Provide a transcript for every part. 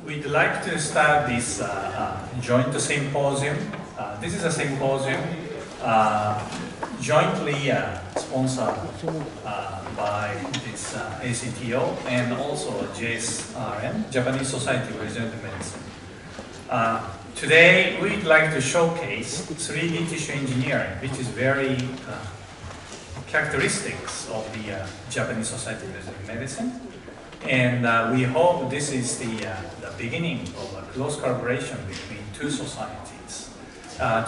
we'd like to start this joint symposium. This is a symposium jointly sponsored by this ACTO and also JSRM, Japanese Society of Regenerative Medicine. Today, we'd like to showcase 3D tissue engineering, which is very characteristics of the Japanese Society of Regenerative Medicine. And we hope this is the beginning of a close collaboration between two societies.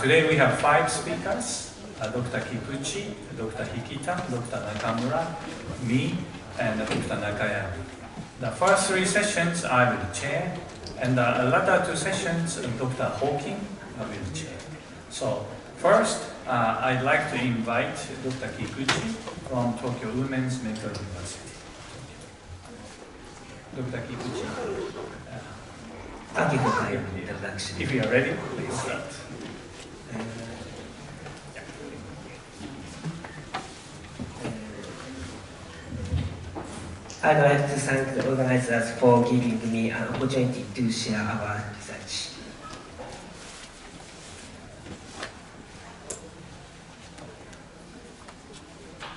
Today we have 5 speakers, Dr. Kikuchi, Dr. Hikita, Dr. Nakamura, me, and Dr. Nakaya. The first 3 sessions I will chair, and the latter 2 sessions Dr. Hawking will chair. So first, I'd like to invite Dr. Kikuchi from Tokyo Women's Medical University. Dr. Kikuchi. Thank you for the introduction. If you are ready, please start. I'd like to thank the organizers for giving me an opportunity to share our research.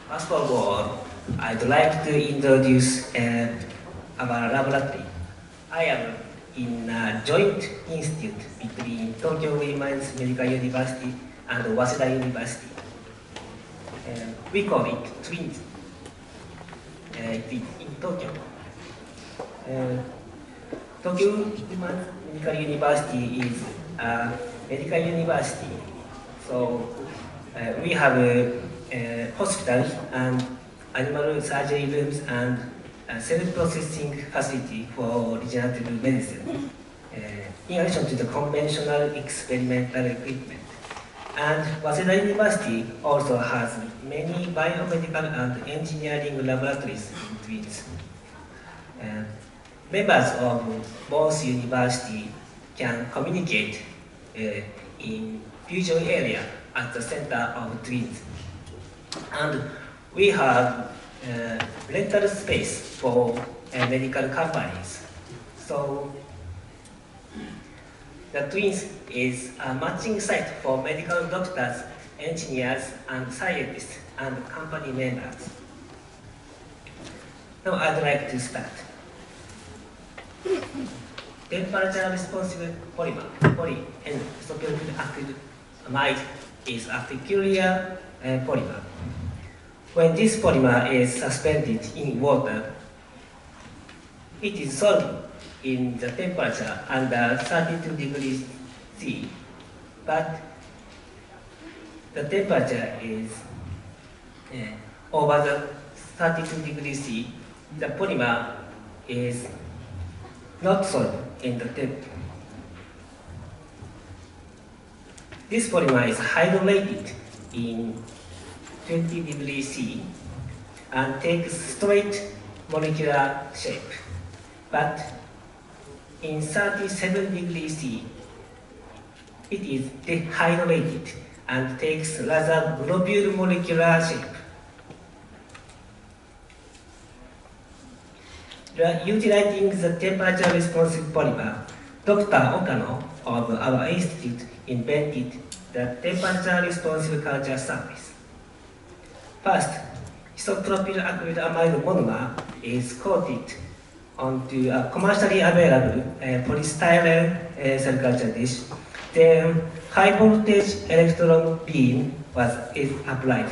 First of all, I'd like to introduce our laboratory. I am in a joint institute between Tokyo Women's Medical University and Waseda University. We call it TWINS. It is in Tokyo. Tokyo Women's Medical University is a medical university. So we have hospitals and animal surgery rooms and cell processing facility for regenerative medicine, in addition to the conventional experimental equipment. And Waseda University also has many biomedical and engineering laboratories in TWINS. Members of both universities can communicate in fusion area at the center of TWINS. And we have rental space for medical companies. So the TWINS is a matching site for medical doctors, engineers, and scientists, and company members. Now I'd like to start. Temperature responsive polymer, polyisopropyl is a peculiar polymer. When this polymer is suspended in water, it is solid in the temperature under 32 degrees C, but the temperature is over the 32 degrees C. The polymer is not solid in the temperature. This polymer is hydrolyzed in 20 degrees C and takes straight molecular shape. But in 37 degrees C, it is dehydrolyzed and takes rather globule molecular shape. Utilizing the temperature responsive polymer, Dr. Okano of our institute invented the temperature responsive culture surface. First, isopropyl acrylic amide monomer is coated onto a commercially available polystyrene cell culture dish. Then, high voltage electron beam is applied.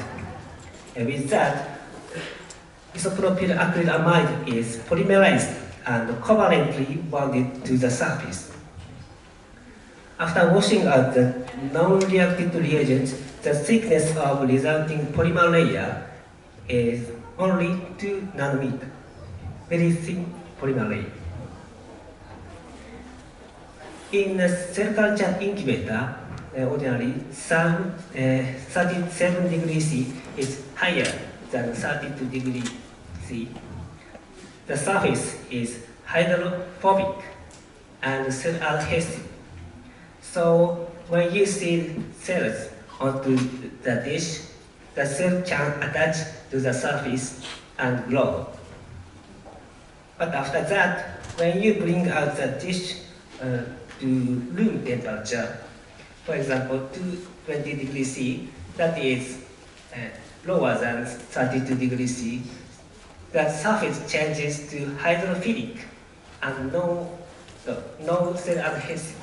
With that, isopropyl acrylic amide is polymerized and covalently bonded to the surface. After washing out the non-reactive reagents, the thickness of resulting polymer layer is only 2 nanometers, very thin polymer layer. In a cell culture incubator, ordinarily 37 degrees C is higher than 32 degrees C. The surface is hydrophobic and cell adhesive. So when you see cells onto the dish, the cell can attach to the surface and grow. But after that, when you bring out the dish to room temperature, for example, 220 degrees C, that is lower than 32 degrees C, the surface changes to hydrophilic and no cell adhesive.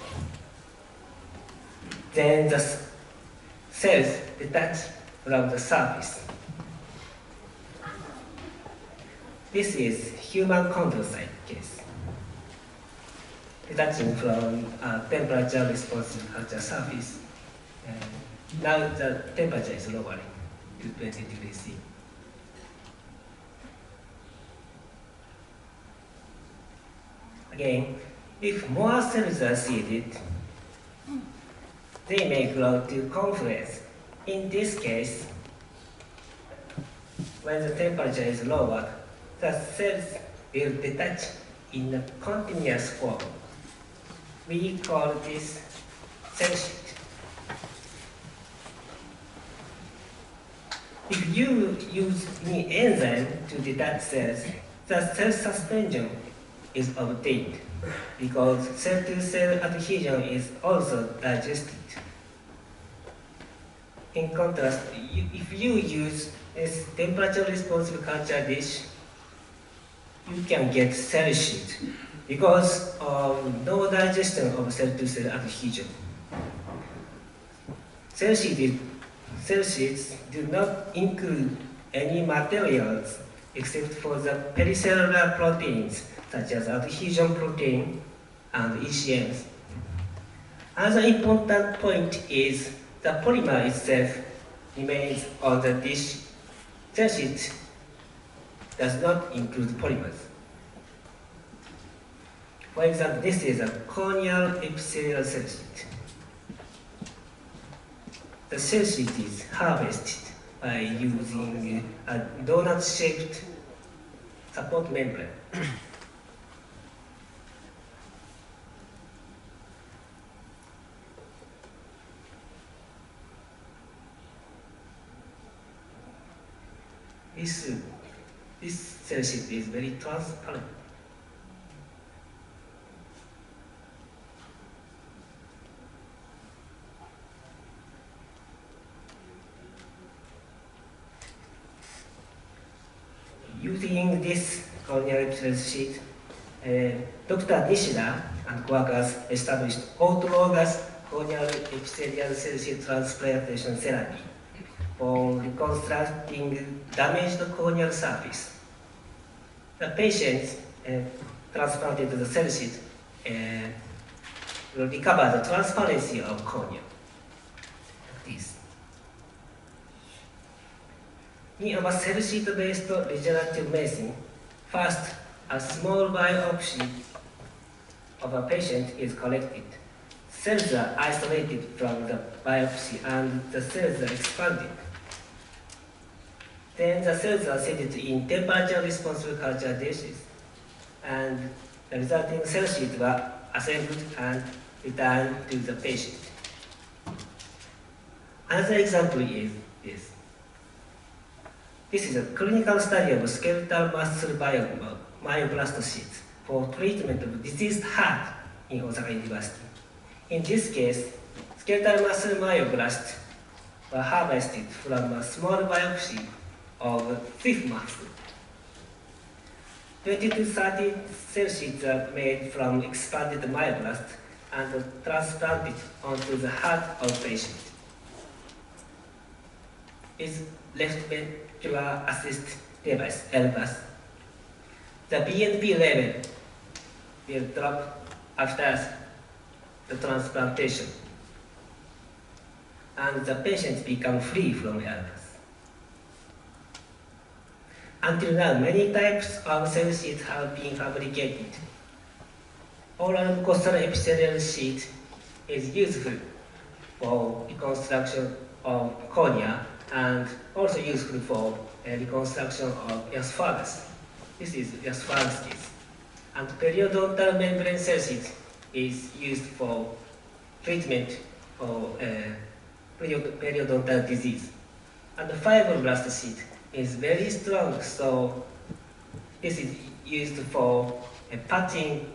Then the cells detach from the surface. This is human chondrocyte case, detaching from a temperature responsive culture surface. Now the temperature is lowering to 20 degrees C. Again, if more cells are seeded, they may grow to confluence. In this case, when the temperature is lower, the cells will detach in a continuous form. We call this cell sheet. If you use any enzyme to detach cells, the cell suspension is obtained because cell-to-cell adhesion is also digested. In contrast, if you use this temperature-responsive culture dish, you can get cell sheet because of no digestion of cell-to-cell adhesion. Cell sheets do not include any materials except for the pericellular proteins such as adhesion protein and ECMs. Another important point is the polymer itself remains on the dish. Cell sheet does not include polymers. For example, this is a corneal epithelial cell sheet. The cell sheet is harvested by using a donut-shaped support membrane. This cell sheet is very transparent. Using this corneal cell sheet, Dr. Nishida and workers established autologous corneal epithelial cell sheet transplantation therapy for reconstructing damaged corneal surface. The patients transplanted the cell sheet will recover the transparency of cornea. Like this. In our cell sheet-based regenerative medicine, first, a small biopsy of a patient is collected. Cells are isolated from the biopsy and the cells are expanded. Then the cells are seeded in temperature-responsive culture dishes, and the resulting cell sheets were assembled and returned to the patient. Another example is this. This is a clinical study of skeletal muscle myoblast sheets for treatment of diseased heart in Osaka University. In this case, skeletal muscle myoblasts were harvested from a small biopsy of fifth muscle. 20 to 30 cell sheets are made from expanded myoblasts and transplanted onto the heart of patient. Is left ventricular assist device, LVAS. The BNP level will drop after the transplantation, and the patients become free from LVAS. Until now, many types of cell sheets have been fabricated. Oral mucosal epithelial sheet is useful for reconstruction of cornea and also useful for reconstruction of esophagus. This is esophagus case. And periodontal membrane cell sheet is used for treatment of periodontal disease. And the fibroblast sheet is very strong, so This is used for patching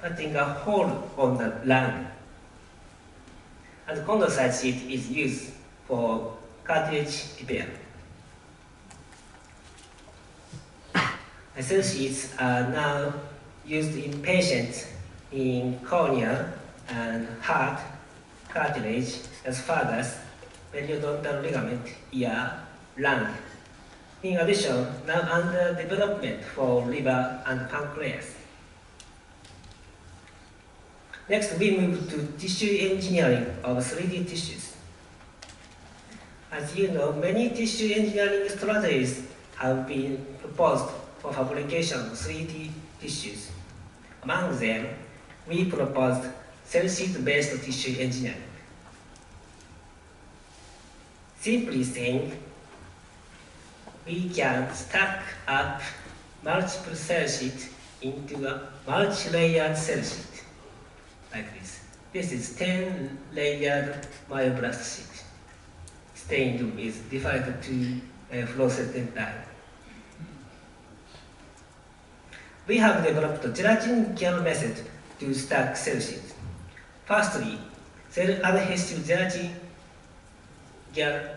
a hole on the lung. And condensite sheet is used for cartilage repair. Cell sheets are now used in patients in cornea and heart, cartilage, as far as periodontal ligament, ear, lung. In addition, now under development for liver and pancreas. Next, we move to tissue engineering of 3D tissues. As you know, many tissue engineering strategies have been proposed for fabrication of 3D tissues. Among them, we proposed cell sheet-based tissue engineering. Simply saying, we can stack up multiple cell sheets into a multi-layered cell sheet, like this. This is 10-layered myoblast sheet, stained with different two fluorescent dye. We have developed a gelatin gel method to stack cell sheets. Firstly, cell adhesive gelatin gel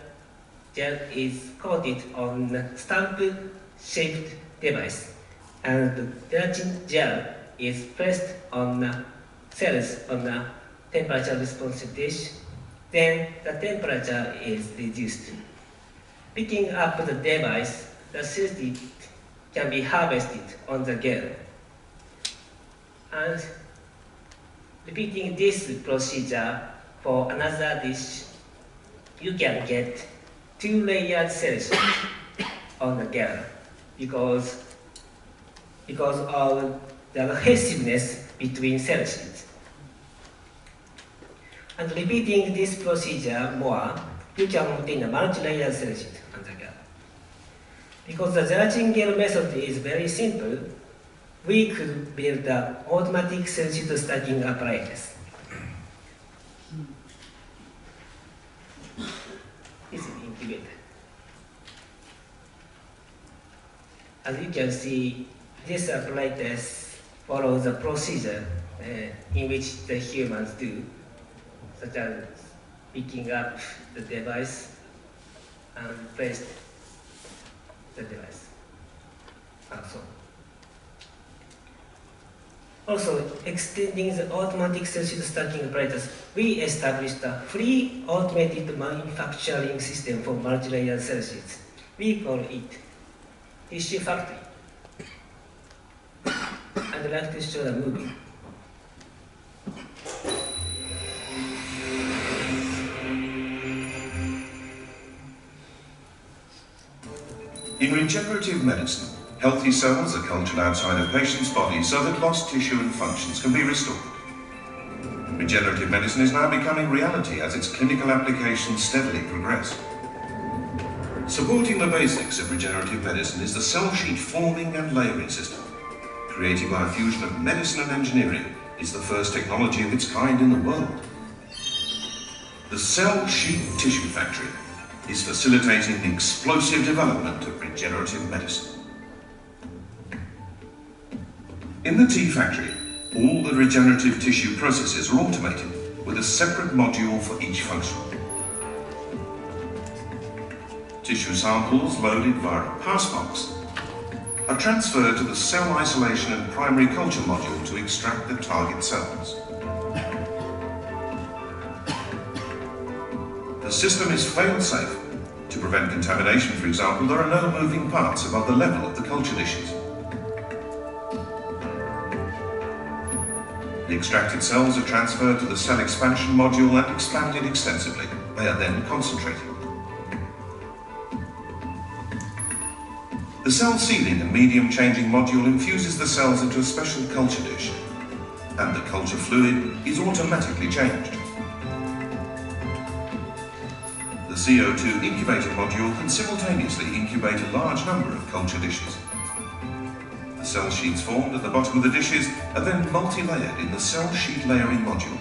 is coated on a stamp-shaped device, and the gelatin gel is placed on cells on a temperature-responsive dish. Then the temperature is reduced. Picking up the device, the cell sheet can be harvested on the gel. And repeating this procedure for another dish, you can get 2-layered cells on the gel because of the adhesiveness between cell sheets. And repeating this procedure more, you can obtain a multi-layered cell sheet on the gel. Because the gelatin gel method is very simple, we could build an automatic cell sheet stacking apparatus. This is incubator. As you can see, this apparatus follows the procedure in which the humans do, such as picking up the device and place the device, and so on. Also, extending the automatic cell sheet stacking apparatus, we established a free automated manufacturing system for multi-layered cell sheets. We call it Tissue Factory. And I'd like to show the movie. In regenerative medicine, healthy cells are cultured outside a patient's body so that lost tissue and functions can be restored. Regenerative medicine is now becoming reality as its clinical applications steadily progress. Supporting the basics of regenerative medicine is the cell sheet forming and layering system. Created by a fusion of medicine and engineering, is the first technology of its kind in the world. The Cell Sheet Tissue Factory is facilitating the explosive development of regenerative medicine. In the T-Factory, all the regenerative tissue processes are automated with a separate module for each function. Tissue samples loaded via a passbox are transferred to the cell isolation and primary culture module to extract the target cells. The system is fail-safe. To prevent contamination, for example, there are no moving parts above the level of the culture dishes. The extracted cells are transferred to the cell expansion module and expanded extensively. They are then concentrated. The cell sealing and medium changing module infuses the cells into a special culture dish, and the culture fluid is automatically changed. The CO2 incubator module can simultaneously incubate a large number of culture dishes. The cell sheets formed at the bottom of the dishes are then multi-layered in the cell sheet layering module.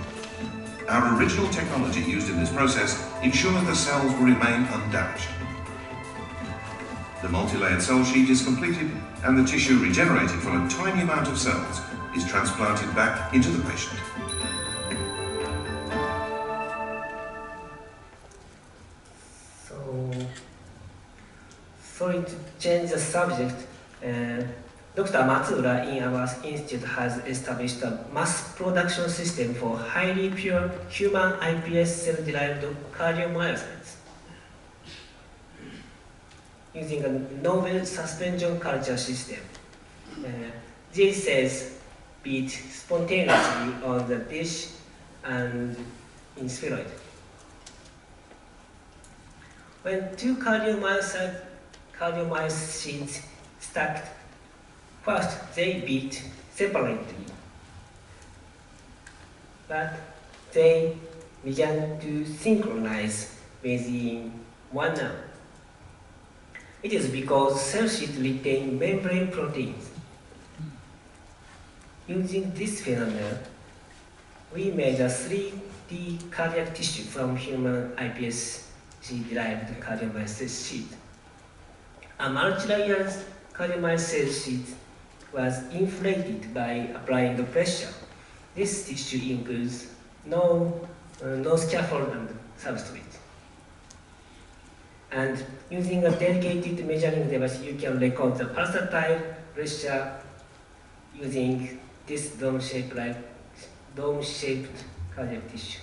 Our original technology used in this process ensures the cells will remain undamaged. The multi-layered cell sheet is completed and the tissue regenerated from a tiny amount of cells is transplanted back into the patient. Sorry to change the subject. Dr. Matsuura in our institute has established a mass production system for highly pure human iPS cell-derived cardiomyocytes using a novel suspension culture system. These cells beat spontaneously on the dish and in spheroid. When two cardiomyocytes stacked, first they beat separately, but they began to synchronize within 1 hour. It is because cell sheets retain membrane proteins. Using this phenomenon, we made a 3D cardiac tissue from human iPSC-derived cardiomyocyte sheet. A multilayered cardiomyocyte sheet was inflated by applying the pressure. This tissue includes no scaffold and substrate. And using a dedicated measuring device, you can record the pulsatile pressure using this dome-shaped cardiac tissue.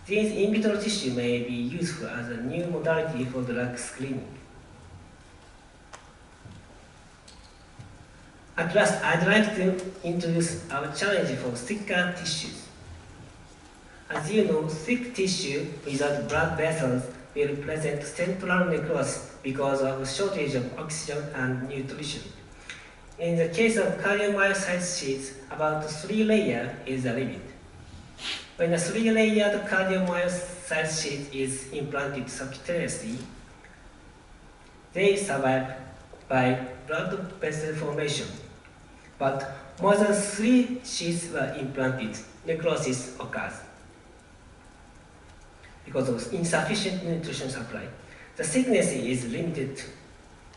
These in vitro tissue may be useful as a new modality for drug screening. At last, I'd like to introduce our challenge for thicker tissues. As you know, thick tissue without blood vessels will present central necrosis because of shortage of oxygen and nutrition. In the case of cardiomyocyte sheets, about 3 layers is the limit. When a 3-layered cardiomyocyte sheet is implanted subcutaneously, they survive by blood vessel formation. But more than 3 sheets were implanted, necrosis occurs because of insufficient nutrition supply. The thickness is limited,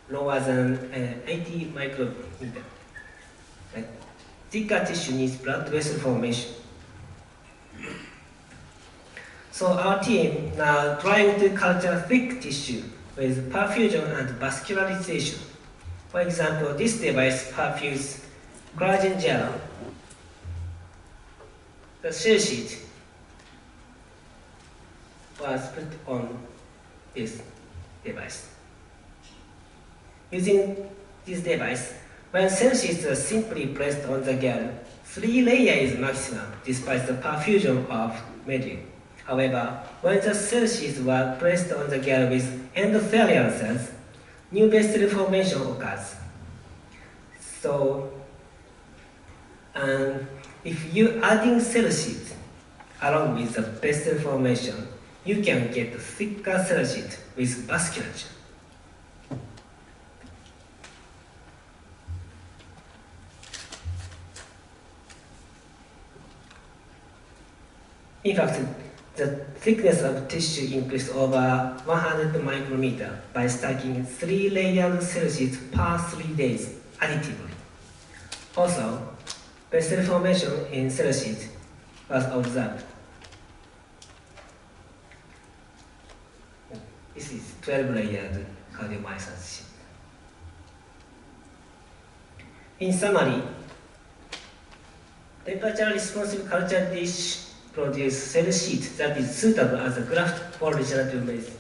lower than 80 micrometer. Thicker tissue needs blood vessel formation. So our team now trying to culture thick tissue with perfusion and vascularization. For example, this device perfuses collagen gel. The cell sheet was put on this device. Using this device, when cell sheets are simply pressed on the gel, 3 layers is maximum despite the perfusion of medium. However, when the cell sheets were pressed on the gel with endothelial cells, new vessel formation occurs. So, if you adding cell sheets along with the vessel formation, you can get thicker cell sheet with vasculature. In fact, the thickness of tissue increased over 100 micrometer by stacking 3-layered cell sheets per 3 days additively. Also, vessel formation in cell sheet was observed. This is 12-layered cardiomyocyte sheet. In summary, temperature-responsive culture dish produce cell sheet that is suitable as a graft for regenerative medicine.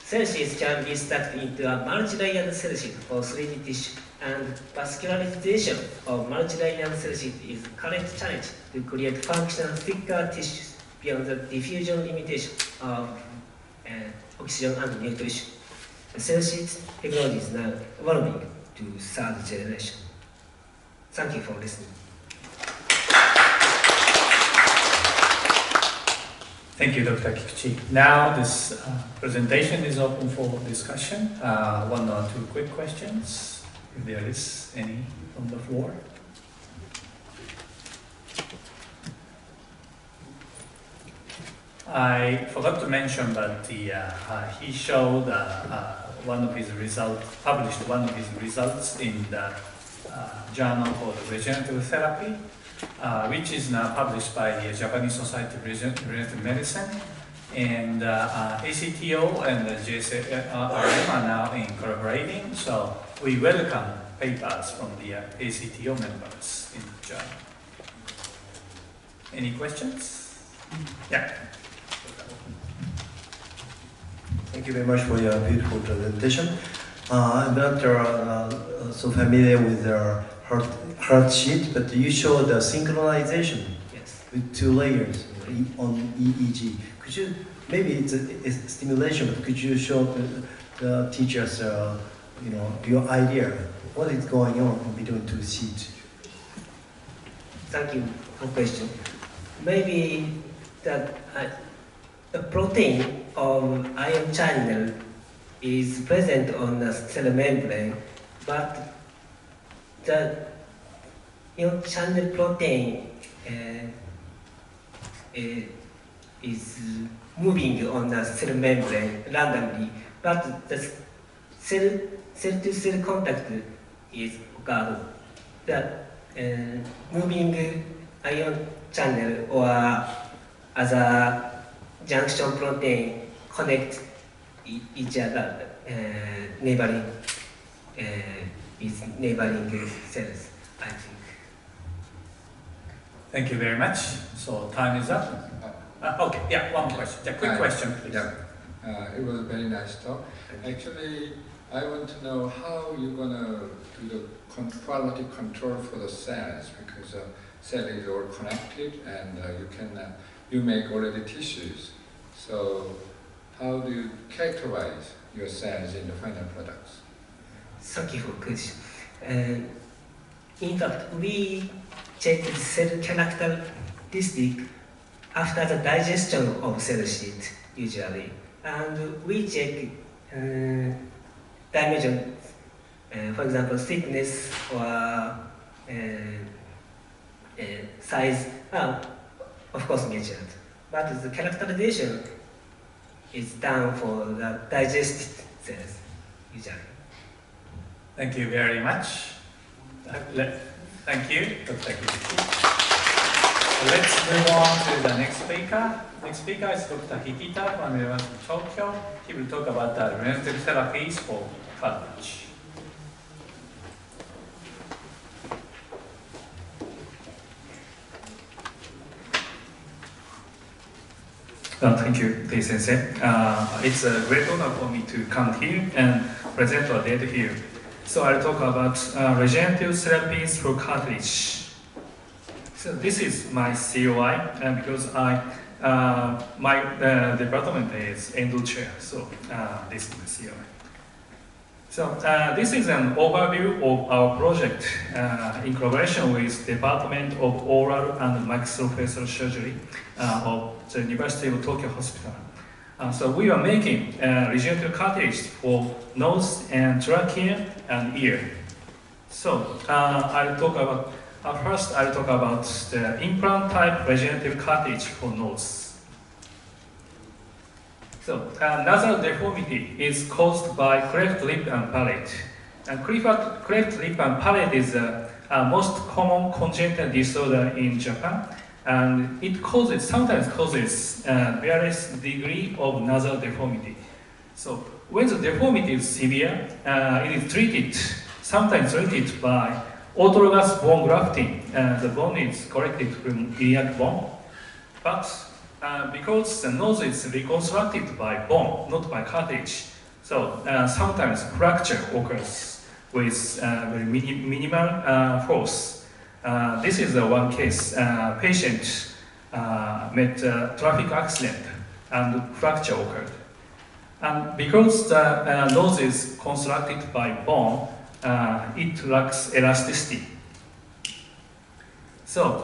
Cell sheets can be stacked into a multi-layered cell sheet for 3D tissue, and vascularization of multi-layered cell sheet is current challenge to create functional thicker tissues beyond the diffusion limitation of oxygen and nutrition. The cell sheet technology is now evolving to 3rd generation. Thank you for listening. Thank you, Dr. Kikuchi. Now this presentation is open for discussion. 1 or 2 quick questions, if there is any from the floor. I forgot to mention that he showed one of his results, published one of his results in the journal called Regenerative Therapy, which is now published by the Japanese Society of Regenerative Medicine. And ACTO and the JSRM are now in collaborating, so we welcome papers from the ACTO members in the journal. Any questions? Yeah. Thank you very much for your beautiful presentation. I'm not so familiar with the heart sheet, but you showed the synchronization with 2 layers on EEG. Could you, maybe it's a stimulation, but could you show the teachers, your idea, what is going on between 2 sheets? Thank you for the question. Maybe that the protein of ion channel is present on the cell membrane, but the ion channel protein is moving on the cell membrane randomly, but the cell-to-cell contact is occurred. The moving ion channel or other junction protein connect each other, neighboring cells, I think. Thank you very much. So time is up. Okay, yeah, one question. Yeah, quick question, please. Yeah, it was a very nice talk. Actually, I want to know how you're gonna do the quality control for the cells, because cell is all connected, and you make already tissues. So how do you characterize your cells in the final products? Thank you for the question. In fact, we check the cell characteristic after the digestion of cell sheet usually, and we check dimension, for example, thickness or size, of course measured, but the characterization is done for the digested cells usually. Thank you very much. Thank you, Dr. Hikita. Let's move on to the next speaker. Next speaker is Dr. Hikita from the University of Tokyo. He will talk about the regenerative therapies for cartilage. Thank you, Dei Sensei. It's a great honor for me to come here and present our data here. So I'll talk about regenerative therapies for cartilage. So this is my COI, because my department is endo chair, so this is the COI. So this is an overview of our project in collaboration with Department of Oral and Maxillofacial Surgery of the University of Tokyo Hospital. So we are making regenerative cartilage for nose and trachea and ear. So I'll talk about, first I'll talk about the implant type regenerative cartilage for nose. So nasal deformity is caused by cleft lip and palate. And cleft lip and palate is the most common congenital disorder in Japan. And it sometimes causes various degree of nasal deformity. So when the deformity is severe, it is sometimes treated by autologous bone grafting. The bone is collected from iliac bone, but because the nose is reconstructed by bone, not by cartilage, so sometimes fracture occurs with very minimal force. This is one case. Patient met a traffic accident and fracture occurred. And because the nose is constructed by bone, it lacks elasticity. So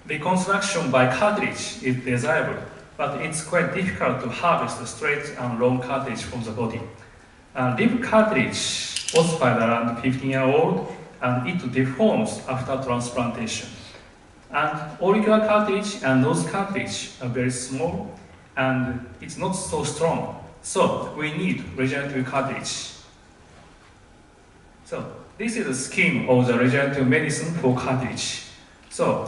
reconstruction by cartilage is desirable, but it's quite difficult to harvest the straight and long cartilage from the body. Lip cartilage ossified around 15-year-old, and it deforms after transplantation. And auricular cartilage and nose cartilage are very small, and it's not so strong. So we need regenerative cartilage. So this is a scheme of the regenerative medicine for cartilage. So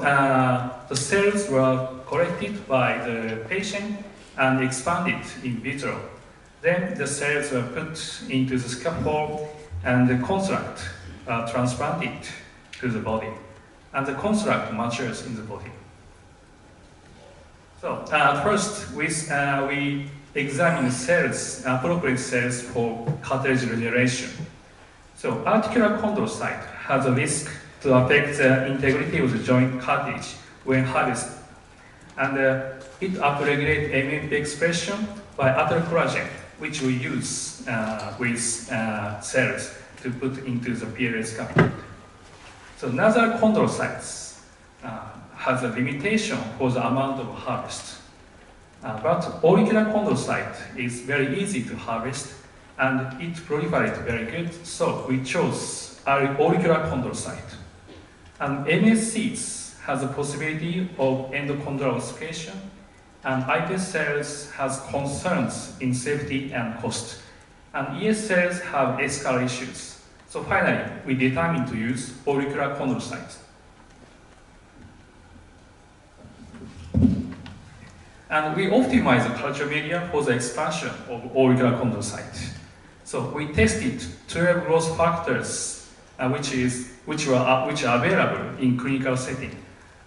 the cells were collected by the patient and expanded in vitro. Then the cells were put into the scaffold and the construct transplanted to the body. And the construct matures in the body. So first we examine cells, appropriate cells for cartilage regeneration. So articular chondrocyte has a risk to affect the integrity of the joint cartilage when harvested. And it upregulates MMP expression by atheroglycan, which we use with cells to put into the PLA scaffold. So nasal chondrocytes has a limitation for the amount of harvest. But auricular chondrocyte is very easy to harvest and it proliferates very good, so we chose auricular chondrocyte. And MSCs has a possibility of endochondral ossification, and iPS cells has concerns in safety and cost. And ES cells have escal issues. So finally, we determined to use auricular chondrocytes. And we optimize the culture media for the expansion of auricular chondrocyte. So we tested 12 growth factors which are available in clinical setting.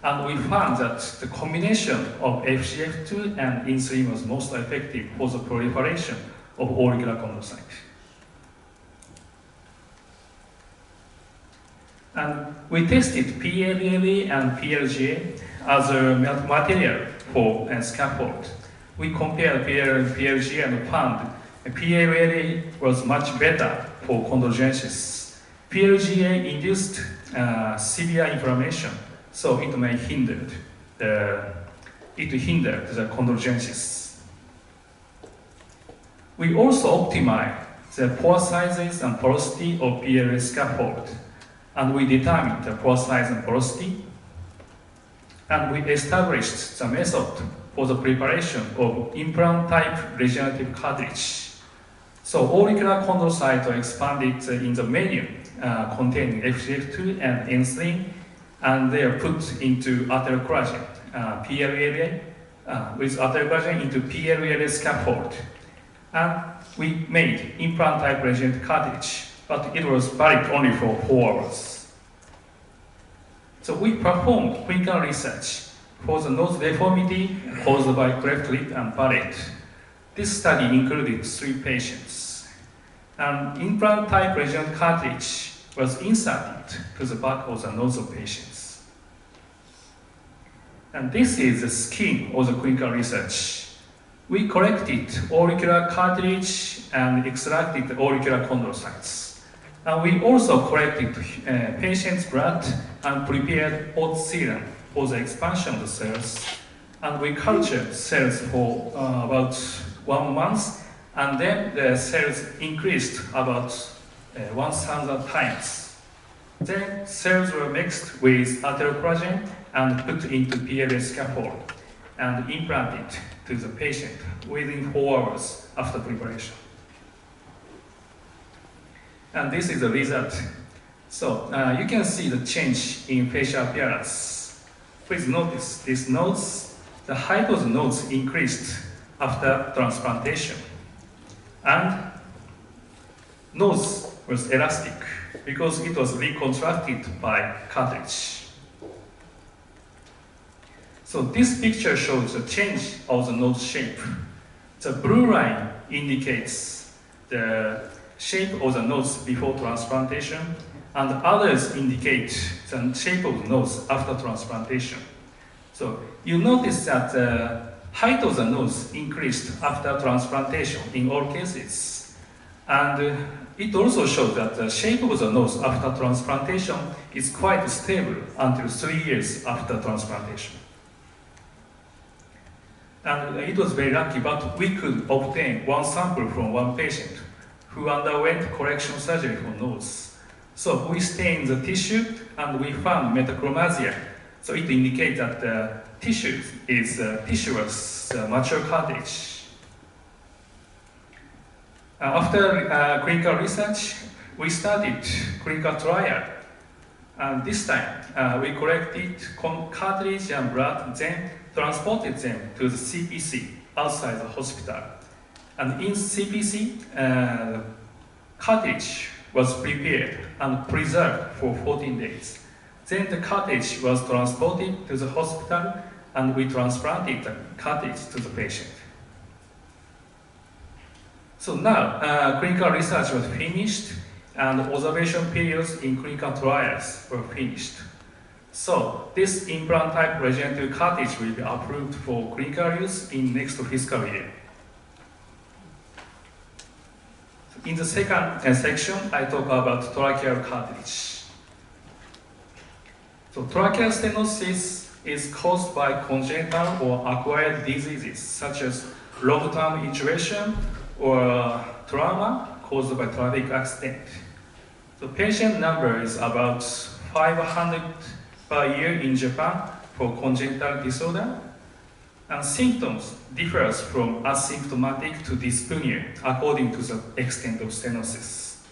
And we found that the combination of FGF2 and insulin was most effective for the proliferation of auricular chondrocyte. And we tested PLLA and PLGA as a material for a scaffold. We compared PLGA and found PLLA was much better for chondrogenesis. PLGA induced severe inflammation, so it may hinder the chondrogenesis. We also optimized the pore sizes and porosity of PLA scaffold, and we determined the pore size and porosity, and we established the method for the preparation of implant-type regenerative cartilage. So auricular chondrocytes are expanded in the medium containing FGF2 and insulin, and they are put into atheroglycan, PLLA, with atheroglycan into PLLA scaffold. And we made implant-type regenerative cartilage, but it was valid only for 4 hours. So we performed clinical research for the nose deformity caused by cleft lip and palate. This study included 3 patients. And implant-type regenerative cartilage was inserted to the back of the nose of patients. And this is the scheme of the clinical research. We collected auricular cartilage and extracted auricular chondrocytes. And we also collected patients' blood and prepared hot serum for the expansion of the cells. And we cultured cells for about 1 month, and then the cells increased about 1,000 times. Then cells were mixed with atheroglycan and put into PLA scaffold and implanted to the patient within 4 hours after preparation. And this is the result. So you can see the change in facial appearance. Please notice this nose, the height of the nose increased after transplantation. And nose was elastic because it was reconstructed by cartilage. So this picture shows the change of the nose shape. The blue line indicates the shape of the nose before transplantation, and others indicate the shape of the nose after transplantation. So you notice that the height of the nose increased after transplantation in all cases. And it also shows that the shape of the nose after transplantation is quite stable until 3 years after transplantation. And it was very lucky, but we could obtain 1 sample from 1 patient who underwent correction surgery for nose. So we stained the tissue and we found metachromasia So it indicates that the tissue is tissueless mature cartilage. After clinical research, we started clinical trial. And this time, we collected cartilage and blood, then transported them to the CPC outside the hospital. And in CPC, cartilage was prepared and preserved for 14 days. Then the cartilage was transported to the hospital and we transplanted the cartilage to the patient. So now, clinical research was finished and observation periods in clinical trials were finished. So this implant type regenerative cartilage will be approved for clinical use in next fiscal year. In the second section, I talk about tracheal cartilage. So tracheal stenosis is caused by congenital or acquired diseases such as long-term intubation or trauma caused by traffic accident. The patient number is about 500 per year in Japan for congenital disorder, and symptoms differs from asymptomatic to dyspnea according to the extent of stenosis.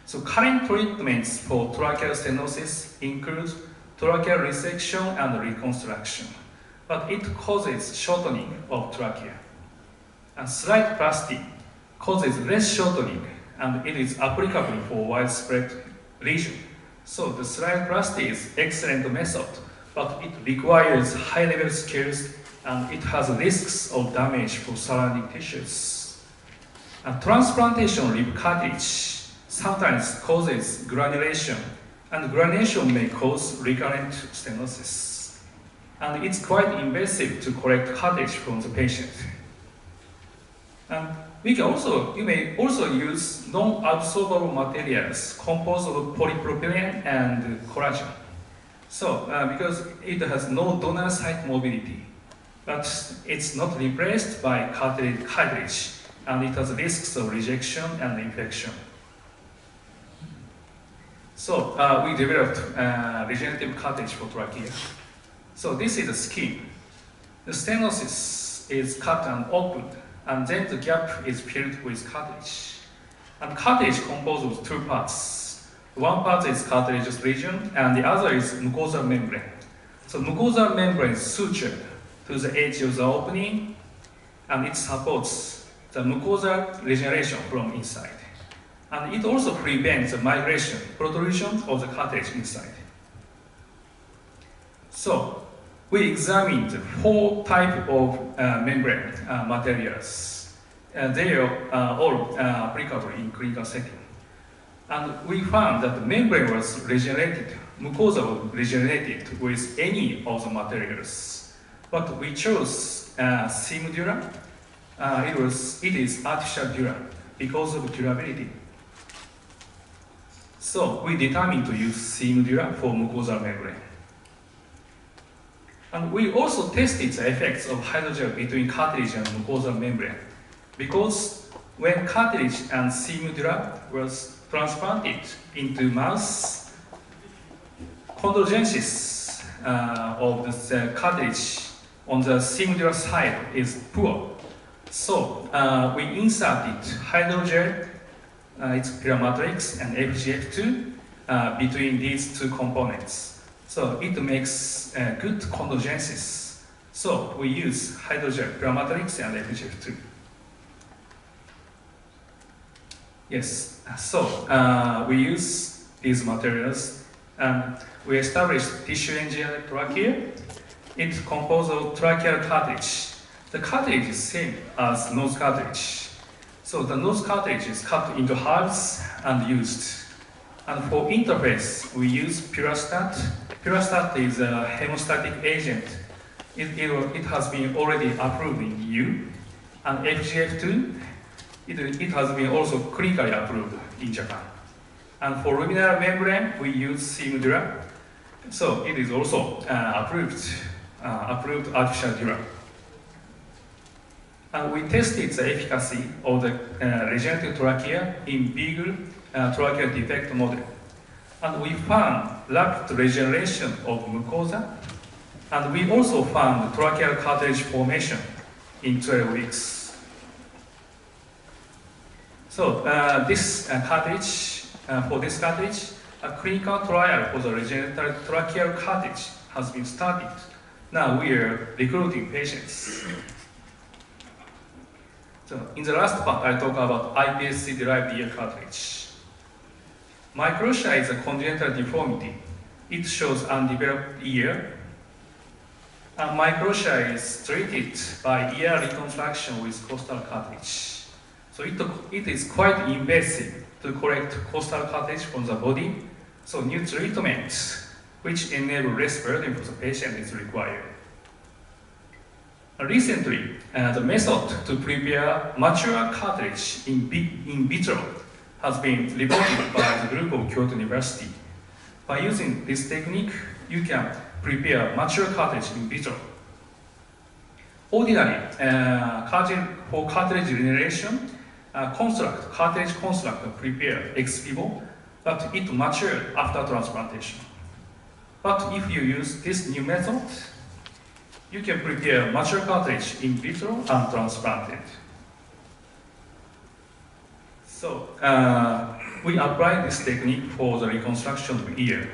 So current treatments for tracheal stenosis include tracheal resection and reconstruction, but it causes shortening of trachea. And slide plasty causes less shortening, and it is applicable for widespread lesion. So the slide plasty is excellent method, but it requires high-level skills and it has risks of damage for surrounding tissues. And transplantation rib cartilage sometimes causes granulation, and granulation may cause recurrent stenosis. And it's quite invasive to collect cartilage from the patient. And you may also use non-absorbable materials composed of polypropylene and collagen. So, because it has no donor site mobility, but it's not replaced by cartilage, and it has risks of rejection and infection. So, we developed regenerative cartilage for trachea. So, this is the skin. The stenosis is cut and opened, and then the gap is filled with cartilage. And cartilage composed of two parts. One part is cartilaginous region, and the other is mucosal membrane. So mucosal membrane is sutured to the edge of the opening, and it supports the mucosal regeneration from inside. And it also prevents the migration, protrusion of the cartilage inside. So we examined 4 types of membrane materials. They are all applicable in clinical setting. And we found that the membrane was regenerated, mucosa was regenerated with any of the materials. But we chose seam dura. It is artificial dura because of durability. So we determined to use seam dura for mucosal membrane. And we also tested the effects of hydrogel between cartilage and mucosal membrane, because when cartilage and seam dura was transplanted into mouse, chondrogenesis of the cartilage on the seam dura side is poor. So we inserted hydrogel, its pyromatrix and FGF2 between these two components. So it makes good chondrogenesis. So we use hydrogel, pyromatrix and FGF2. Yes, so we use these materials and we established tissue engineered trachea. It's composed of tracheal cartilage. The cartilage is same as nose cartilage. So the nose cartilage is cut into halves and used. And for interface, we use Purastat. Purastat is a hemostatic agent. It has been already approved in EU. And FGF2, it has been also clinically approved in Japan. And for luminal membrane, we use seam dura. So it is also approved artificial dura. And we tested the efficacy of the regenerative trachea in Beagle tracheal defect model. And we found rapid regeneration of mucosa, and we also found tracheal cartilage formation in 12 weeks. So this cartilage, for this cartilage, a clinical trial for the regenerative tracheal cartilage has been started. Now we are recruiting patients. So in the last part, I talk about iPSC-derived ear cartilage. Microtia is a congenital deformity. It shows undeveloped ear. And microtia is treated by ear reconstruction with costal cartilage. So it is quite invasive to collect costal cartilage from the body. So new treatment which enable less burden for the patient is required. Recently, the method to prepare mature cartilage in vitro has been reported by the group of Kyoto University. By using this technique, you can prepare mature cartilage in vitro. Ordinarily, for cartilage regeneration, cartilage construct are prepared ex vivo, but it matured after transplantation. But if you use this new method, you can prepare mature cartilage in vitro and transplant it. So we apply this technique for the reconstruction of ear.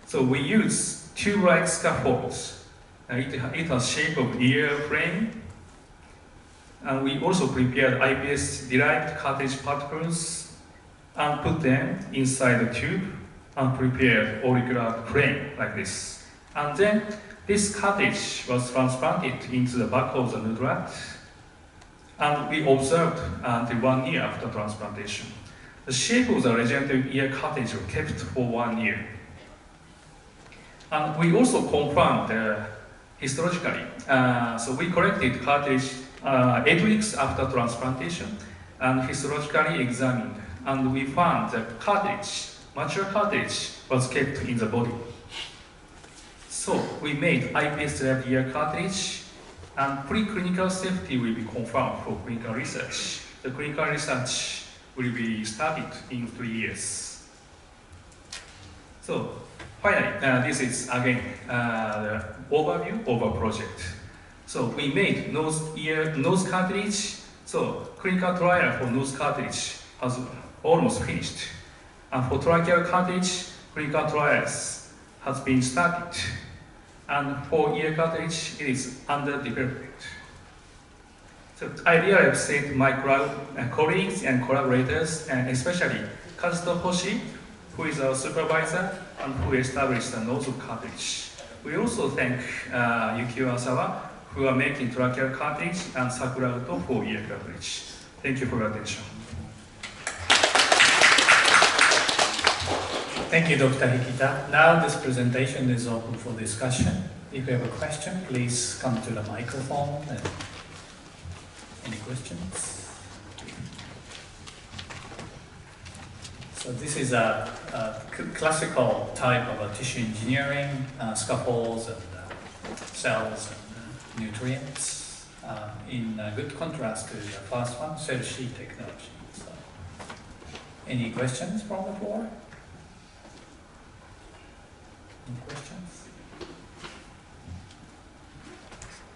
So we use tube-like scaffolds. It has shape of ear frame. And we also prepared iPS-derived cartilage particles and put them inside the tube and prepared auricular frame like this. And then this cartilage was transplanted into the back of the nodulat, and we observed until 1 year after transplantation. The shape of the regenerative ear cartilage was kept for 1 year. And we also confirmed histologically. So we collected cartilage 8 weeks after transplantation and histologically examined. And we found that cartilage, mature cartilage, was kept in the body. So we made iPS-derived ear cartilage, and preclinical safety will be confirmed for clinical research. The clinical research will be started in 3 years. So finally, this is again the overview of our project. So we made nose cartilage. So clinical trial for nose cartilage has almost finished. And for tracheal cartilage, clinical trials has been started. And for ear cartilage, it is under development. So I really appreciate my colleagues and collaborators, and especially Kazuto Hoshi, who is our supervisor and who established the nose cartilage. We also thank Yukio Asawa, who are making tracheal cartilage, and Sakurauto for ear cartilage. Thank you for your attention. Thank you, Dr. Hikita. Now this presentation is open for discussion. If you have a question, please come to the microphone. Any questions? So this is a classical type of a tissue engineering, scaffolds and cells and nutrients, in good contrast to the first one, cell sheet technology. So, any questions from the floor? Any questions?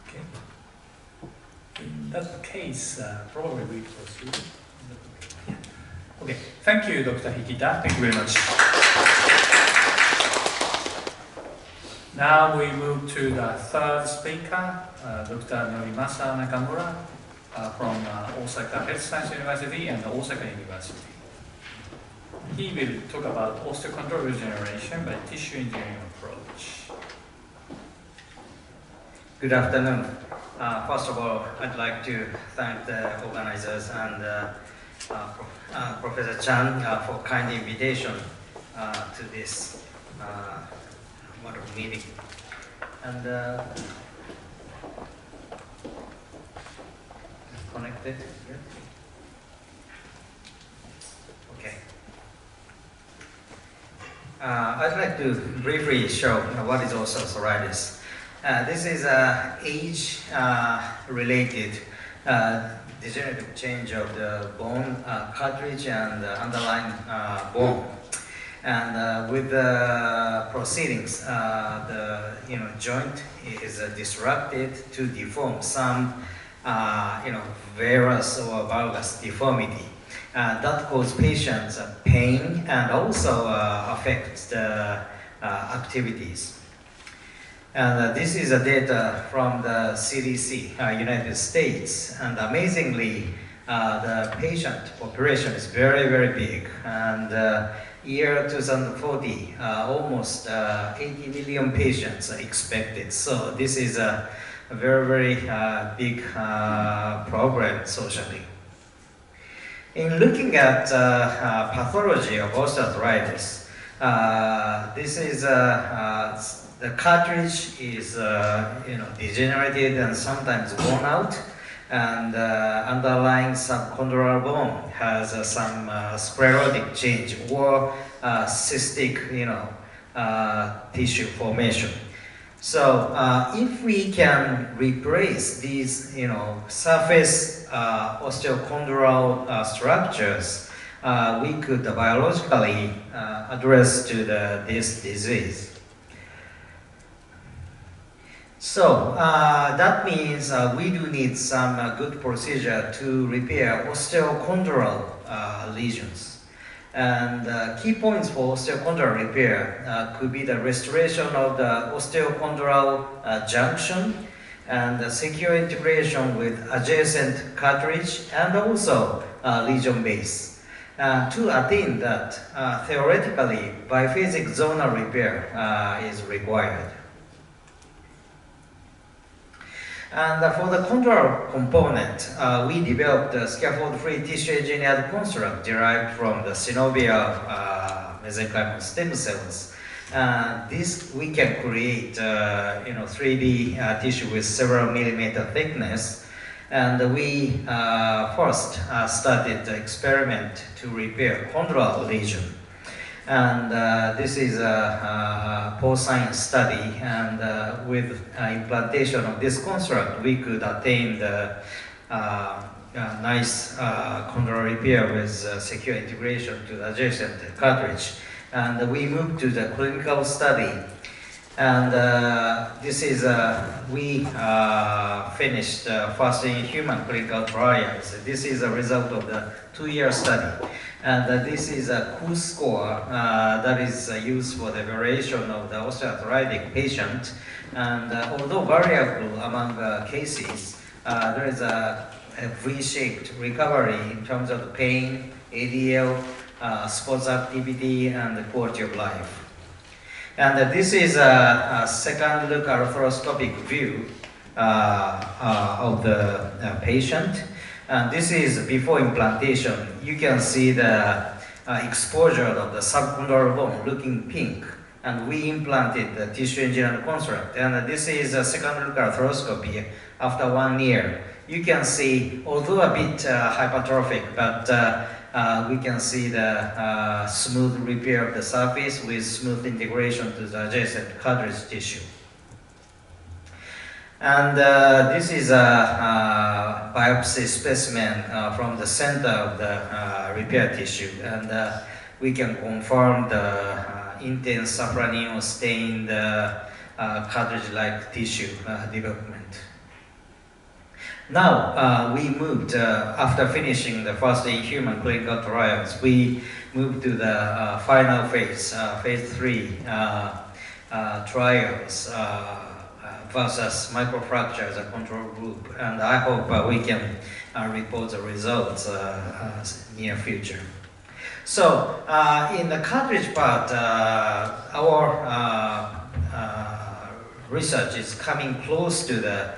Okay. In that case, probably we proceed. Yeah. Okay. Thank you, Dr. Hikita. Thank you very much. Now we move to the third speaker, Dr. Norimasa Nakamura from Osaka Health Science University and Osaka University. He will talk about osteochondral regeneration by tissue engineering approach. Good afternoon. First of all, I'd like to thank the organizers and Professor Chan for kind invitation to this wonderful meeting. And connected here. Okay. I'd like to briefly show what is osteoarthritis. This is age-related degenerative change of the bone cartilage and the underlying bone. And with the proceedings, the joint is disrupted to deform some varus or valgus deformity. That causes patients pain and also affects the activities. And this is data from the CDC, United States. And amazingly, the patient population is very, very big. And year 2040, almost 80 million patients are expected. So this is a very, very big problem socially. In looking at pathology of osteoarthritis, this is the cartilage is degenerated and sometimes worn out, and underlying subchondral bone has some sclerotic change or cystic tissue formation. So if we can replace these surface osteochondral structures, we could biologically address to this disease. So that means we do need some good procedure to repair osteochondral lesions. And key points for osteochondral repair could be the restoration of the osteochondral junction and the secure integration with adjacent cartilage and also lesion base. To attain that, theoretically, biphasic zonal repair is required. And for the chondral component, we developed a scaffold-free tissue-engineered construct derived from the synovial mesenchymal stem cells. This we can create, 3D tissue with several millimeter thickness. And we first started the experiment to repair chondral lesion. And this is a porcine study, and with implantation of this construct, we could attain the nice chondral repair with secure integration to the adjacent cartilage. And we moved to the clinical study. And this is, we finished first in human clinical trials. This is a result of the 2-year study. And this is a Q score that is used for the evaluation of the osteoarthritic patient. And although variable among cases, there is a V-shaped recovery in terms of the pain, ADL, sports activity, and the quality of life. And this is a second look arthroscopic view of the patient. And this is before implantation. You can see the exposure of the subchondral bone looking pink. And we implanted the tissue engineered construct. And this is a second look arthroscopy after 1 year. You can see, although a bit hypertrophic, but we can see the smooth repair of the surface with smooth integration to the adjacent cartilage tissue. And this is a biopsy specimen from the center of the repair tissue. And we can confirm the intense safranine stained cartilage-like tissue development. Now we moved, after finishing the first in-human clinical trials, we moved to the final phase, phase 3 trials versus microfracture as a control group. And I hope we can report the results near future. So in the cartilage part, our research is coming close to the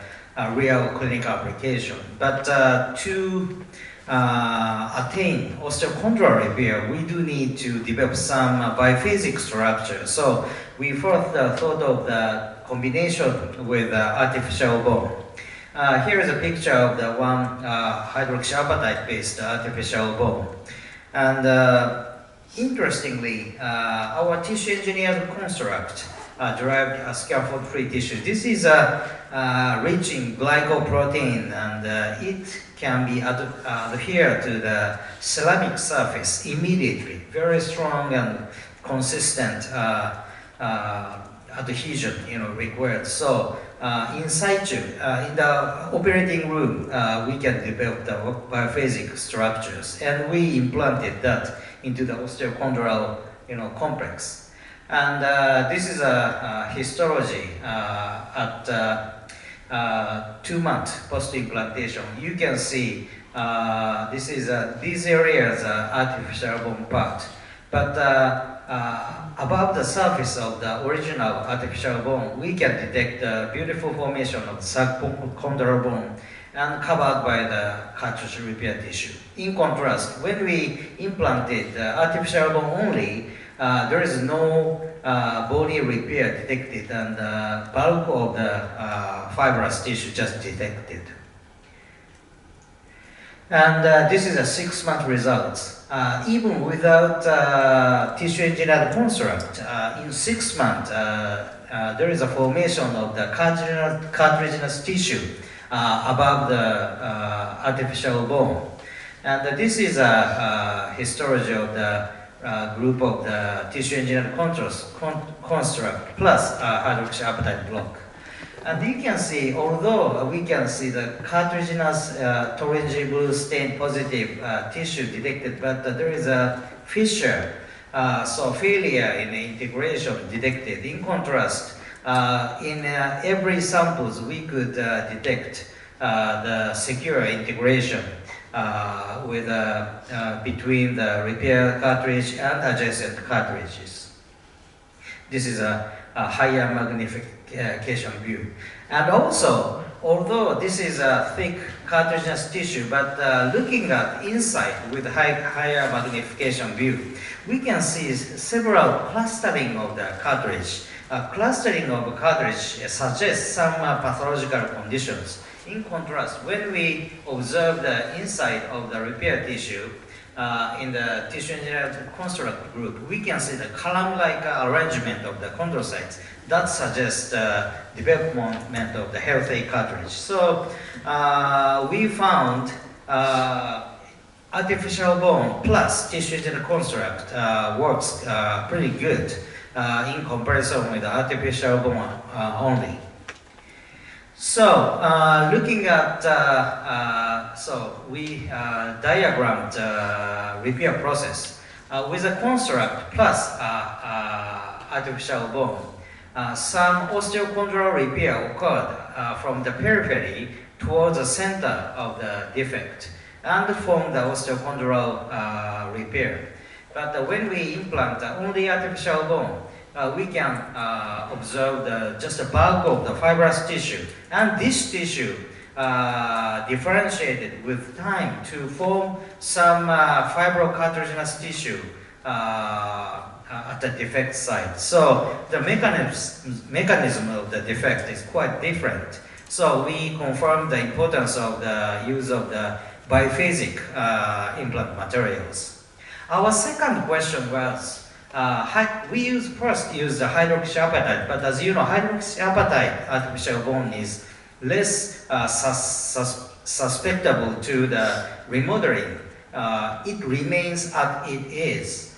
real clinical application. But to attain osteochondral repair, we do need to develop some biphasic structure. So we first thought of the combination with artificial bone. Here is a picture of the one hydroxyapatite-based artificial bone. And interestingly, our tissue engineered construct derived scaffold-free tissue. This is rich in glycoprotein, and it can be adhered to the ceramic surface immediately. Very strong and consistent adhesion, required. So in situ, in the operating room, we can develop the biophasic structures, and we implanted that into the osteochondral, complex. And this is a histology at 2 months post-implantation. You can see this is these areas are artificial bone part, but above the surface of the original artificial bone, we can detect the beautiful formation of subchondral bone and covered by the cartilage repair tissue. In contrast, when we implanted the artificial bone only, there is no bony repair detected, and the bulk of the fibrous tissue just detected. And this is a 6-month results. Even without tissue engineered construct, in 6 months, there is a formation of the cartilaginous tissue above the artificial bone. And this is a histology of the group of the tissue engineered construct plus hydroxyapatite block. And you can see, although we can see the cartilaginous orangey blue stain positive tissue detected, but there is a fissure, so failure in integration detected. In contrast, in every samples we could detect the secure integration with between the repair cartridge and adjacent cartridges. This is a higher magnification view. And also, although this is a thick cartilaginous tissue, but looking at inside with higher magnification view, we can see several clustering of the cartilage. Clustering of cartilage suggests some pathological conditions. In contrast, when we observe the inside of the repair tissue, in the tissue engineered construct group, we can see the column-like arrangement of the chondrocytes. That suggests the development of the healthy cartilage. So we found artificial bone plus tissue engineered construct works pretty good in comparison with the artificial bone only. So, looking at, so we diagrammed repair process with a construct plus artificial bone. Some osteochondral repair occurred from the periphery towards the center of the defect and formed the osteochondral repair. But when we implant only artificial bone, we can observe just the bulk of the fibrous tissue, and this tissue differentiated with time to form some fibrocartilaginous tissue at the defect site. So the mechanism of the defect is quite different. So we confirmed the importance of the use of the biphasic implant materials. Our second question was, we first use the hydroxyapatite, but as you know, hydroxyapatite artificial bone is less susceptible to the remodeling. It remains as it is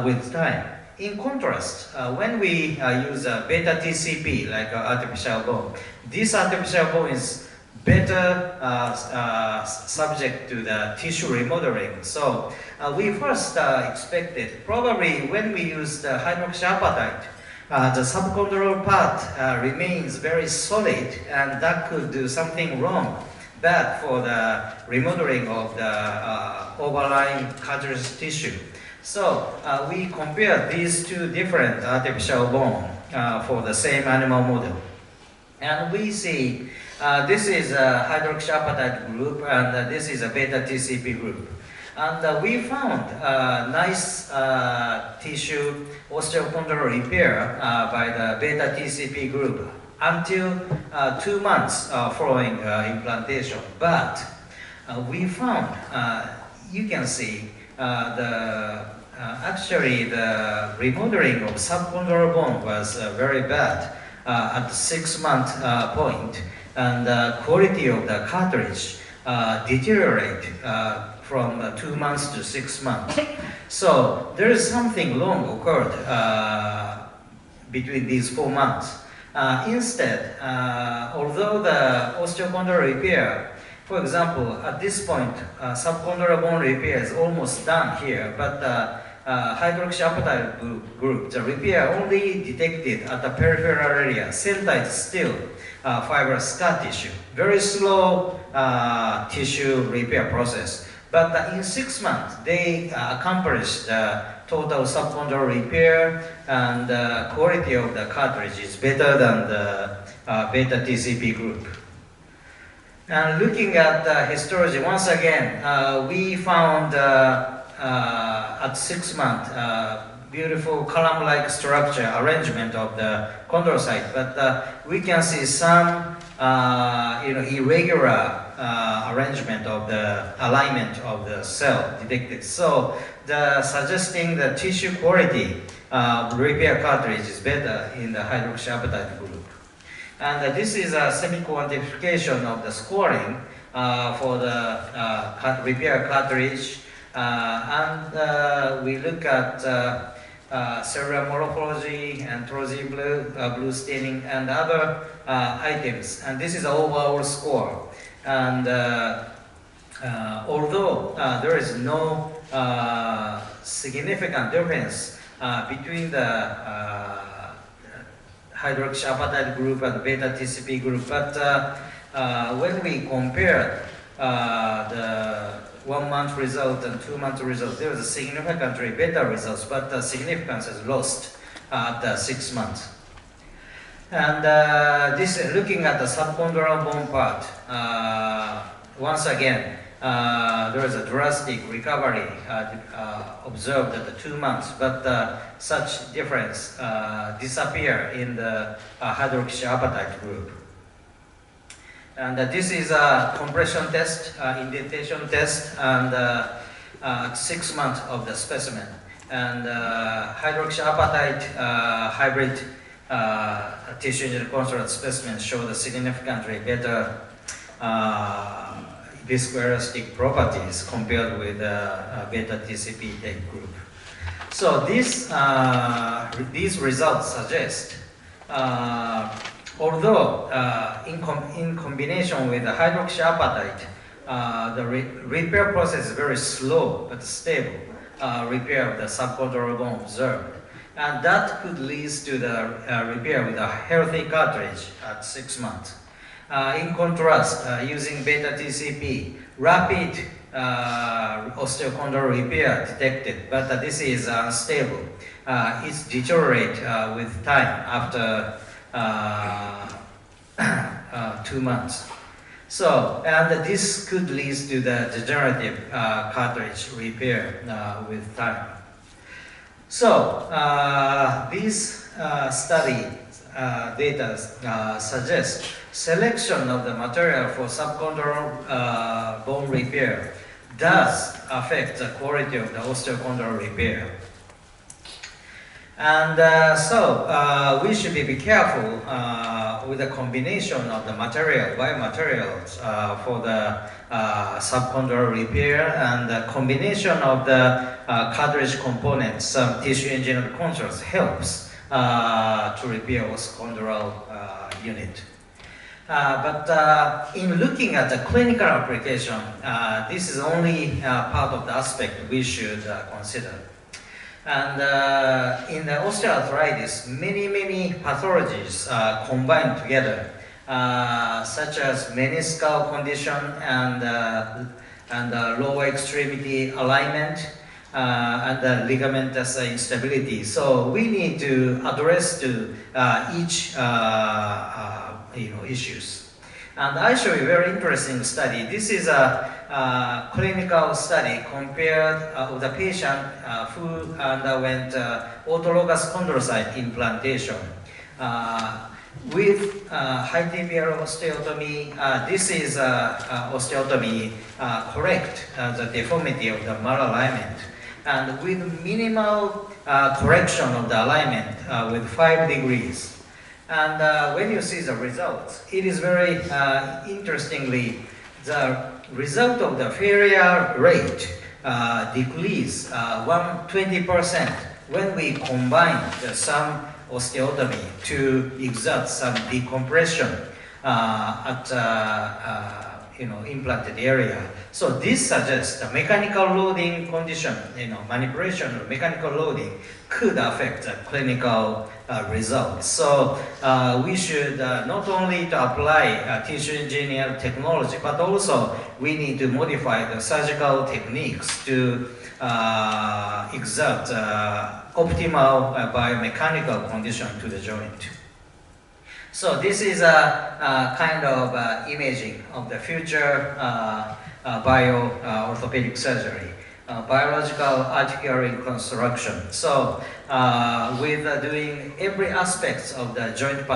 with time. In contrast, when we use beta TCP like artificial bone, this artificial bone is better subject to the tissue remodeling. So we first expected, probably when we use the hydroxyapatite, the subchondral part remains very solid, and that could do something wrong, bad for the remodeling of the overlying cartilage tissue. So we compared these two different artificial bone for the same animal model. And we see this is a hydroxyapatite group, and this is a beta TCP group. And we found nice tissue osteochondral repair by the beta TCP group until 2 months following implantation. But we found, you can see, actually the remodeling of subcondylar bone was very bad at the 6-month point, and the quality of the cartridge deteriorate from 2 months to 6 months. So there is something wrong occurred between these 4 months. Instead, although the osteochondral repair, for example, at this point, subcondylar bone repair is almost done here, but hydroxyapatite group, the repair only detected at the peripheral area. Cell type still fibrous scar tissue. Very slow tissue repair process. But in 6 months, they accomplished the total subcondylar repair, and the quality of the cartridge is better than the beta TCP group. And looking at the histology, once again, we found at 6 months beautiful column-like structure arrangement of the chondrocyte, but we can see some irregular arrangement of the alignment of the cell detected. So suggesting the tissue quality repair cartridge is better in the hydroxyapatite group. And this is a semi-quantification of the scoring for the repair cartridge. We look at cellular morphology and Troji blue staining and other items. And this is the overall score. And although there is no significant difference between the hydroxyapatite group and beta TCP group, but when we compare the 1 month result and 2 month result, there is a significantly better results, but the significance is lost at 6 months. And this looking at the subcondylar bone part, once again, there is a drastic recovery observed at the 2 months, but such difference disappear in the hydroxyapatite group. And this is a compression test, indentation test, and 6 months of the specimen. And hydroxyapatite hybrid tissue engineered construct specimens show the significantly better viscoelastic properties compared with the beta TCP tape group. So these results suggest, although in combination with the hydroxyapatite, the repair process is very slow but stable repair of the subcondylar bone observed. And that could lead to the repair with a healthy cartridge at 6 months. In contrast, using beta TCP, rapid osteochondral repair detected, but this is unstable. It deteriorates with time after 2 months. So, and this could lead to the degenerative cartridge repair with time. So, these study data suggest selection of the material for subcondylar bone repair does affect the quality of the osteochondral repair. And we should be careful with the combination of the biomaterials for the subcondylar repair, and the combination of the cartridge components, some tissue engineered constructs helps to repair osteochondral unit. But in looking at the clinical application, this is only part of the aspect we should consider. And in the osteoarthritis, many pathologies combine together, such as meniscal condition and lower extremity alignment and ligamentous instability. So we need to address to each issues. And I show you a very interesting study. This is a clinical study compared with a patient who underwent autologous chondrocyte implantation. with high tibial osteotomy, this is osteotomy correct the deformity of the malalignment, and with minimal correction of the alignment with 5 degrees. And when you see the results, it is very interestingly, the result of the failure rate decrease 120% when we combine some osteotomy to exert some decompression at implanted area. So this suggests the mechanical loading condition, manipulation of mechanical loading could affect the clinical results. So we should not only to apply tissue engineered technology, but also we need to modify the surgical techniques to exert optimal biomechanical condition to the joint. So this is a kind of imaging of the future bio-orthopedic surgery, biological articular reconstruction. So with doing every aspect of the joint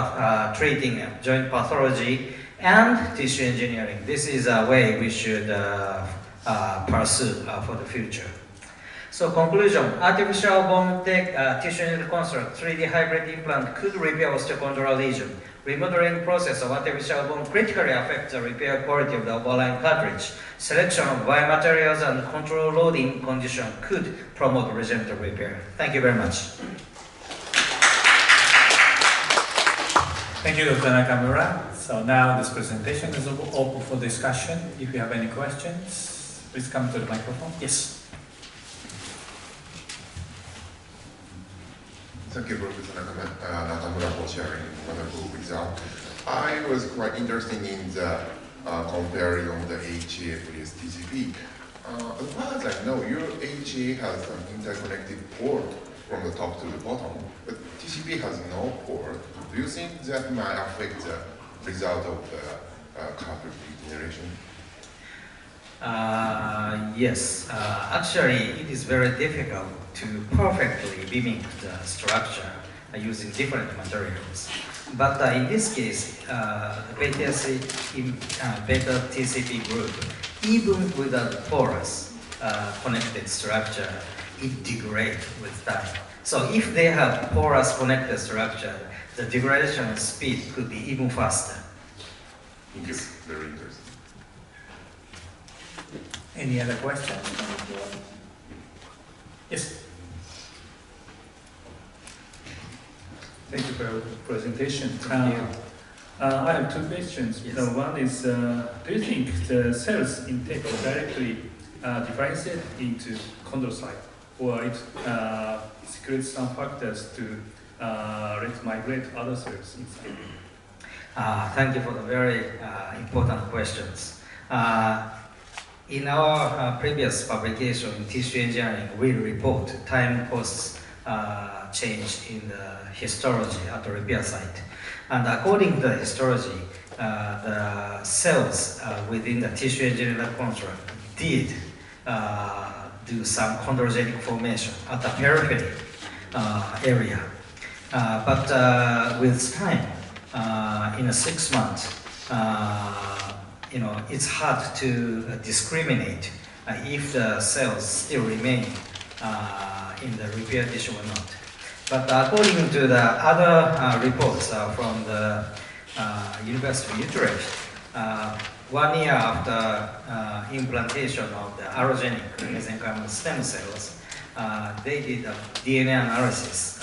treating joint pathology and tissue engineering, this is a way we should pursue for the future. So conclusion, artificial bone tissue reconstruct 3D hybrid implant could repair osteochondral lesion. Remodeling process of artificial bone critically affects the repair quality of the overlying cartilage. Selection of biomaterials and control loading condition could promote regenerative repair. Thank you very much. Thank you, Dr. Nakamura. So now this presentation is open for discussion. If you have any questions, please come to the microphone. Yes. Thank you, Professor Nakamura, for sharing wonderful result. I was quite interested in the comparing of the HA with TCP. As far as I know, your HA has an interconnected port from the top to the bottom, but TCP has no port. Do you think that might affect the result of the cartilage degeneration? Yes, actually it is very difficult to perfectly mimic the structure using different materials. But in this case, beta TCP group, even with a porous connected structure, it degrades with time. So if they have porous connected structure, the degradation speed could be even faster. Thank you. Very interesting. Any other questions? Yes. Thank you for your presentation. I have 2 questions. Yes. One is, do you think the cells intake directly differentiate into chondrocyte, or it secretes some factors to let migrate other cells inside? Thank you for the very important questions. In our previous publication in tissue engineering, we report time course change in the histology at the repair site. And according to the histology, the cells within the tissue engineering construct did do some chondrogenic formation at the periphery area. But with time, in 6 months, it's hard to discriminate if the cells still remain in the repair tissue or not. But according to the other reports from the University of Utrecht, 1 year after implantation of the allogenic mesenchymal stem cells, they did a DNA analysis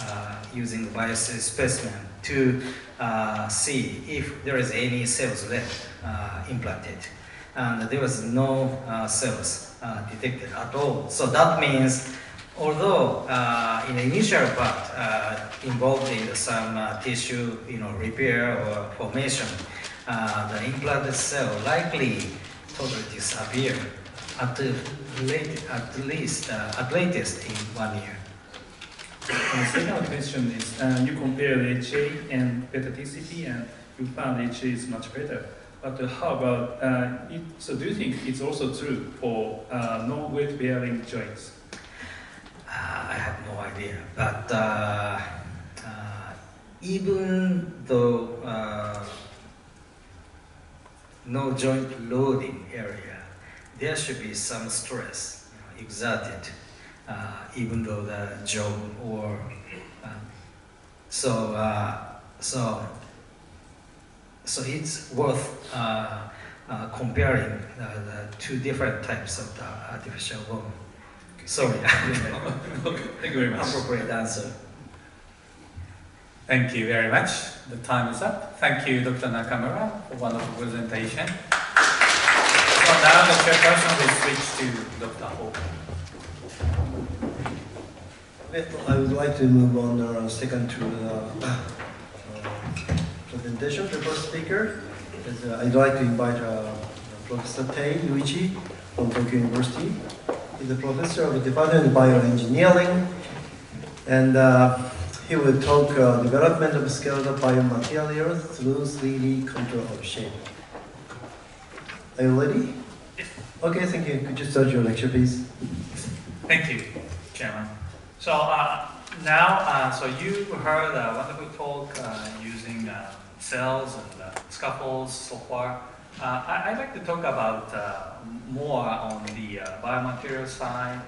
using the biopsy specimen to see if there is any cells left implanted. And there was no cells detected at all. So that means, although in the initial part involved in some tissue repair or formation, the implanted cell likely totally disappear at latest in 1 year. The second question is, you compare the HA and beta TCP, and you found HA is much better. But how about it? So do you think it's also true for non-weight bearing joints? I have no idea, but even though no joint loading area, there should be some stress exerted, even though the job or so it's worth comparing the two different types of the artificial bone. Sorry, Thank you very much. appropriate answer. Thank you very much. The time is up. Thank you, Dr. Nakamura, for wonderful presentation. So now the chairperson will switch to Dr. Ho. I would like to move on second to the presentation. The first speaker is I'd like to invite Professor Tei Yuichi from Tokyo University. He's a professor of the Department of Bioengineering, and he will talk development of scalable biomaterials through 3D control of shape. Are you ready? Yes. Okay, thank you. Could you start your lecture, please? Thank you, Chairman. So now, so you heard a wonderful talk using cells and scaffolds so far. I'd like to talk about more on the biomaterial side.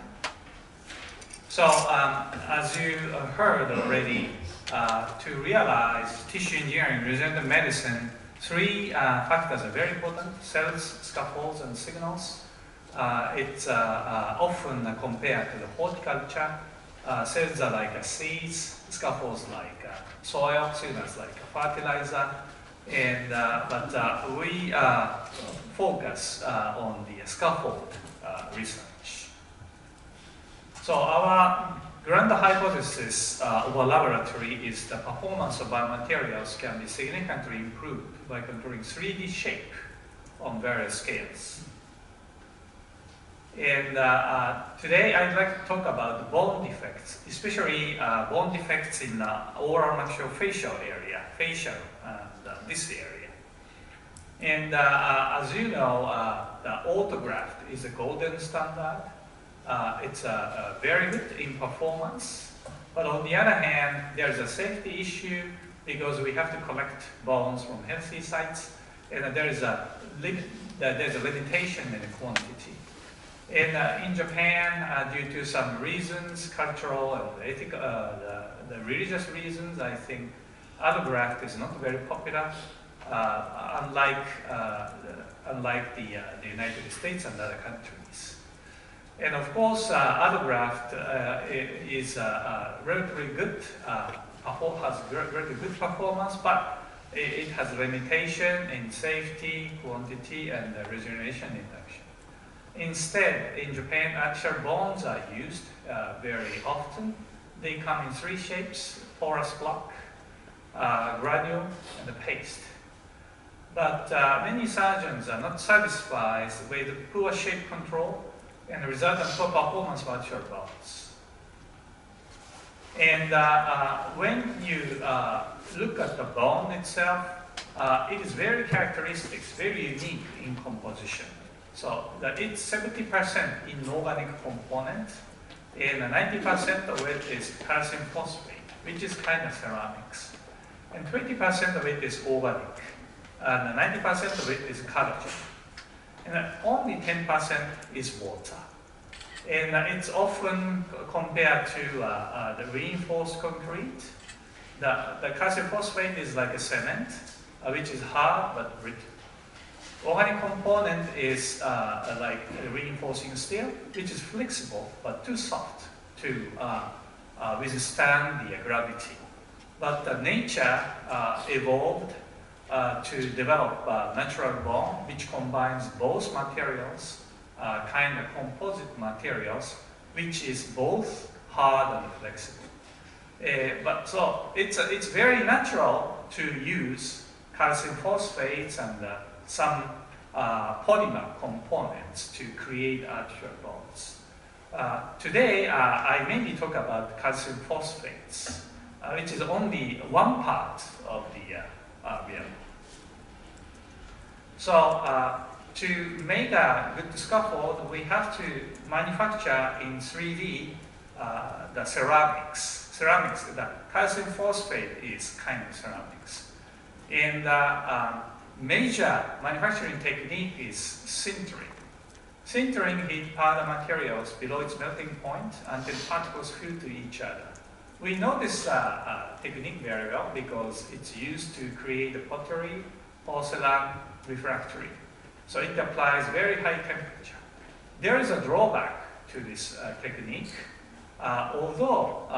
So as you heard already, to realize tissue engineering, regenerative medicine, three factors are very important: cells, scaffolds, and signals. It's often compared to the horticulture. Cells are like seeds, scaffolds like soil, signals like fertilizer, and but we focus on the scaffold research. So our grand hypothesis of our laboratory is the performance of biomaterials can be significantly improved by controlling 3D shape on various scales. And today I'd like to talk about bone defects, especially bone defects in oral maxillofacial area, facial, this area. And as you know, the autograft is a golden standard. It's very good in performance, but on the other hand, there's a safety issue because we have to collect bones from healthy sites, and there's a limitation in the quantity. And in Japan, due to some reasons, cultural and ethical, the religious reasons, I think allograft is not very popular, unlike the United States and other countries. And of course, allograft is relatively good, has relatively good performance, but it has limitation in safety, quantity, and regeneration induction. Instead, in Japan, actual bones are used very often. They come in three shapes: porous block, granule, and a paste. But many surgeons are not satisfied with poor shape control and the resultant poor performance of actual bones. And when you look at the bone itself, it is very characteristic, very unique in composition. So it's 70% inorganic component, and 90% of it is calcium phosphate, which is kind of ceramics. And 20% of it is organic, and 90% of it is collagen. And only 10% is water. And it's often compared to the reinforced concrete. The calcium phosphate is like a cement, which is hard but brittle. Organic component is like reinforcing steel, which is flexible but too soft to withstand the gravity. But nature evolved to develop natural bone, which combines both materials, kind of composite materials, which is both hard and flexible. But so it's very natural to use calcium phosphates and some polymer components to create actual bones. Today, I mainly talk about calcium phosphates, which is only one part of the real. So to make a good scaffold, we have to manufacture in 3D the ceramics. ceramics. The calcium phosphate is kind of ceramics. And major manufacturing technique is sintering. Sintering heat powder materials below its melting point until particles fuse to each other. We know this technique very well because it's used to create pottery, porcelain, refractory. So it applies very high temperature. There is a drawback to this technique. Although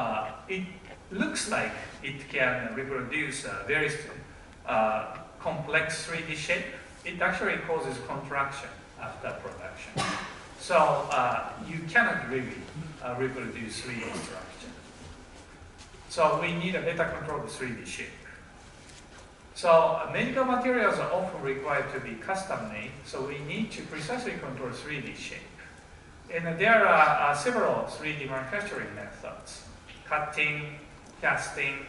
it looks like it can reproduce a very complex 3D shape, it actually causes contraction after production. So you cannot really reproduce 3D structure. So we need a better control of 3D shape. So medical materials are often required to be custom made, so we need to precisely control 3D shape. And there are several 3D manufacturing methods: cutting, casting,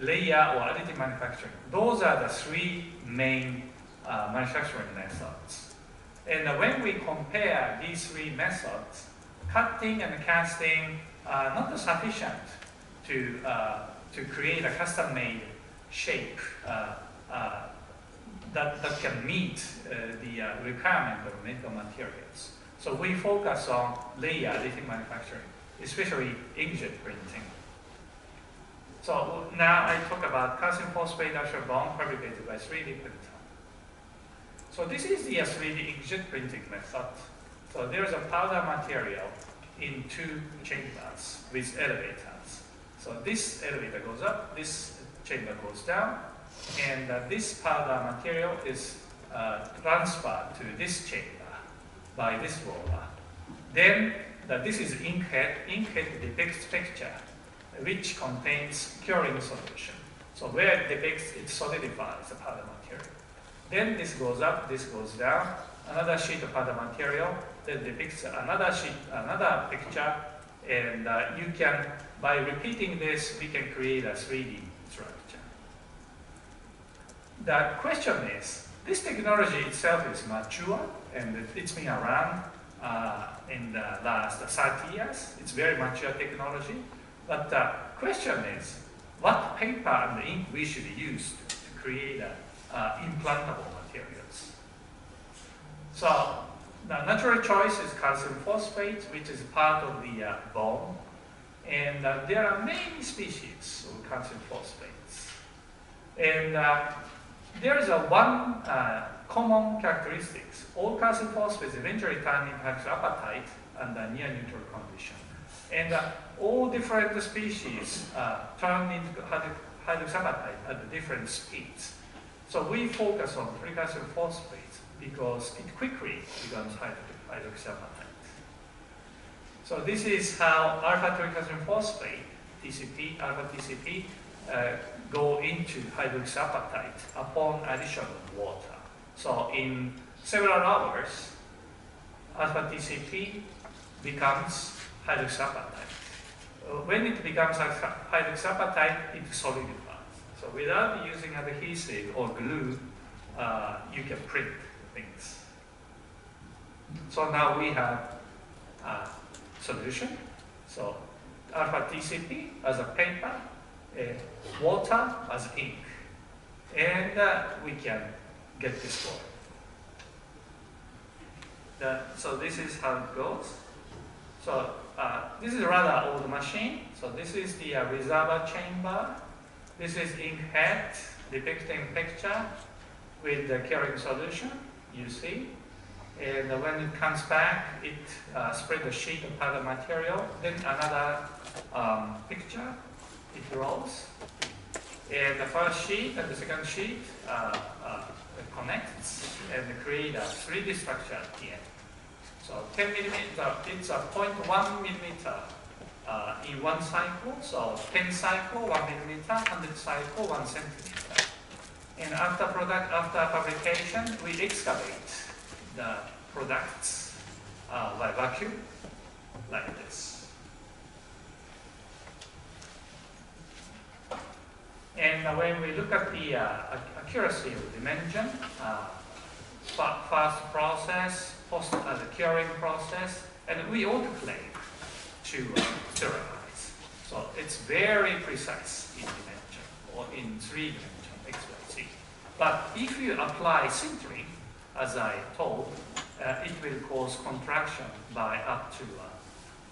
layer, or additive manufacturing. Those are the three main manufacturing methods. And when we compare these three methods, cutting and casting are not sufficient to create a custom-made shape that can meet the requirement of medical materials. So we focus on layer additive manufacturing, especially inkjet printing. So now I talk about calcium phosphate actual bond fabricated by 3D printer. So this is the 3D inkjet printing method. So there is a powder material in two chambers with elevators. So this elevator goes up, this chamber goes down, and this powder material is transferred to this chamber by this roller. Then this is inkhead. Inkhead depicts picture which contains curing solution. So where it depicts, it solidifies the powder material. Then this goes up, this goes down, another sheet of powder material that depicts another sheet, another picture, and you can, by repeating this, we can create a 3D structure. The question is, this technology itself is mature and it's been around in the last 30 years. It's very mature technology. But the question is, what paper and ink we should use to create implantable materials? So the natural choice is calcium phosphate, which is part of the bone. And there are many species of calcium phosphates. And there is one common characteristics. All calcium phosphates eventually turn into hydroxyapatite under near neutral condition. And all different species turn into hydroxyapatite at different speeds. So we focus on calcium phosphate because it quickly becomes hydroxyapatite. So this is how alpha-tricalcium phosphate, TCP, alpha-TCP, go into hydroxyapatite upon addition of water. So in several hours, alpha-TCP becomes hydroxyapatite. When it becomes hydroxyapatite, it solidifies. So without using adhesive or glue, you can print things. So now we have a solution. So alpha-TCP as a paper, water as ink. And we can get this going. So this is how it goes. So this is a rather old machine. So this is the reservoir chamber. This is ink head depicting picture with the curing solution, you see. And when it comes back, it spreads a sheet of powder material. Then another picture, it rolls. And the first sheet and the second sheet connects and create a 3D structure at the end. So 10 millimeter, it's a 0.1 millimeter in one cycle. So 10 cycle, 1 millimeter, 100 cycle, 1 centimeter. And after fabrication, we excavate the products by vacuum, like this. And when we look at the accuracy of dimension, fast process, the curing process, and we autoclave to sterilize. So it's very precise in dimension, or in 3-dimension, X, Y, Z. But if you apply sintering, as I told, it will cause contraction by up to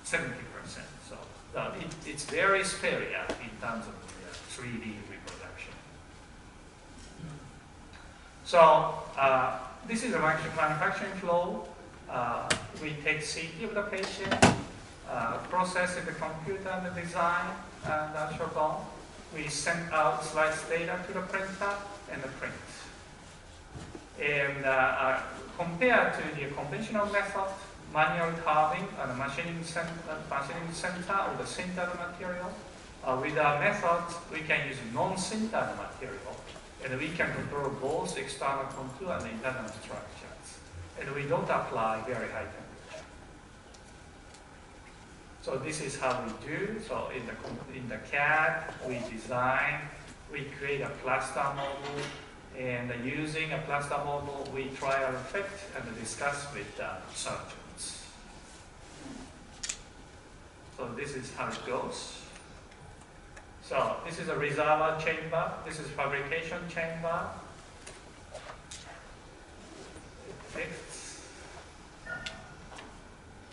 70%. So it's very superior in terms of the 3D reproduction. So this is a manufacturing flow. We take CT of the patient, process in the computer and the design and the actual bone. We send out slice data to the printer and the print. And compared to the conventional method, manual carving and machining center of the sintered material, with our methods, we can use non-sintered material, and we can control both external contour and internal structures. And we don't apply very high temperature. So this is how we do. So in the CAD, we design, we create a plaster model, and using a plaster model, we try our effect and discuss with surgeons. So this is how it goes. So this is a reservoir chamber. This is fabrication chamber. It fits.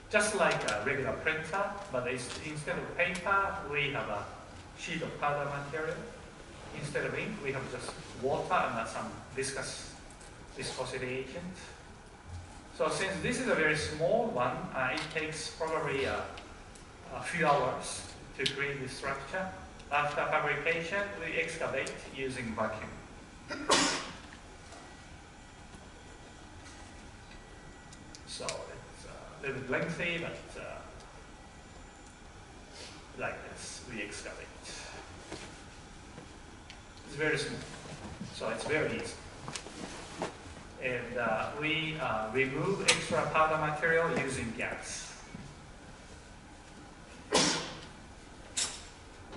Just like a regular printer, but instead of paper, we have a sheet of powder material. Instead of ink, we have just water and some viscosity agent. So since this is a very small one, it takes probably a few hours to create the structure. After fabrication, we excavate using vacuum. So it's a little bit lengthy, but like this, we excavate. It's very small, so it's very easy. And we remove extra powder material using gas.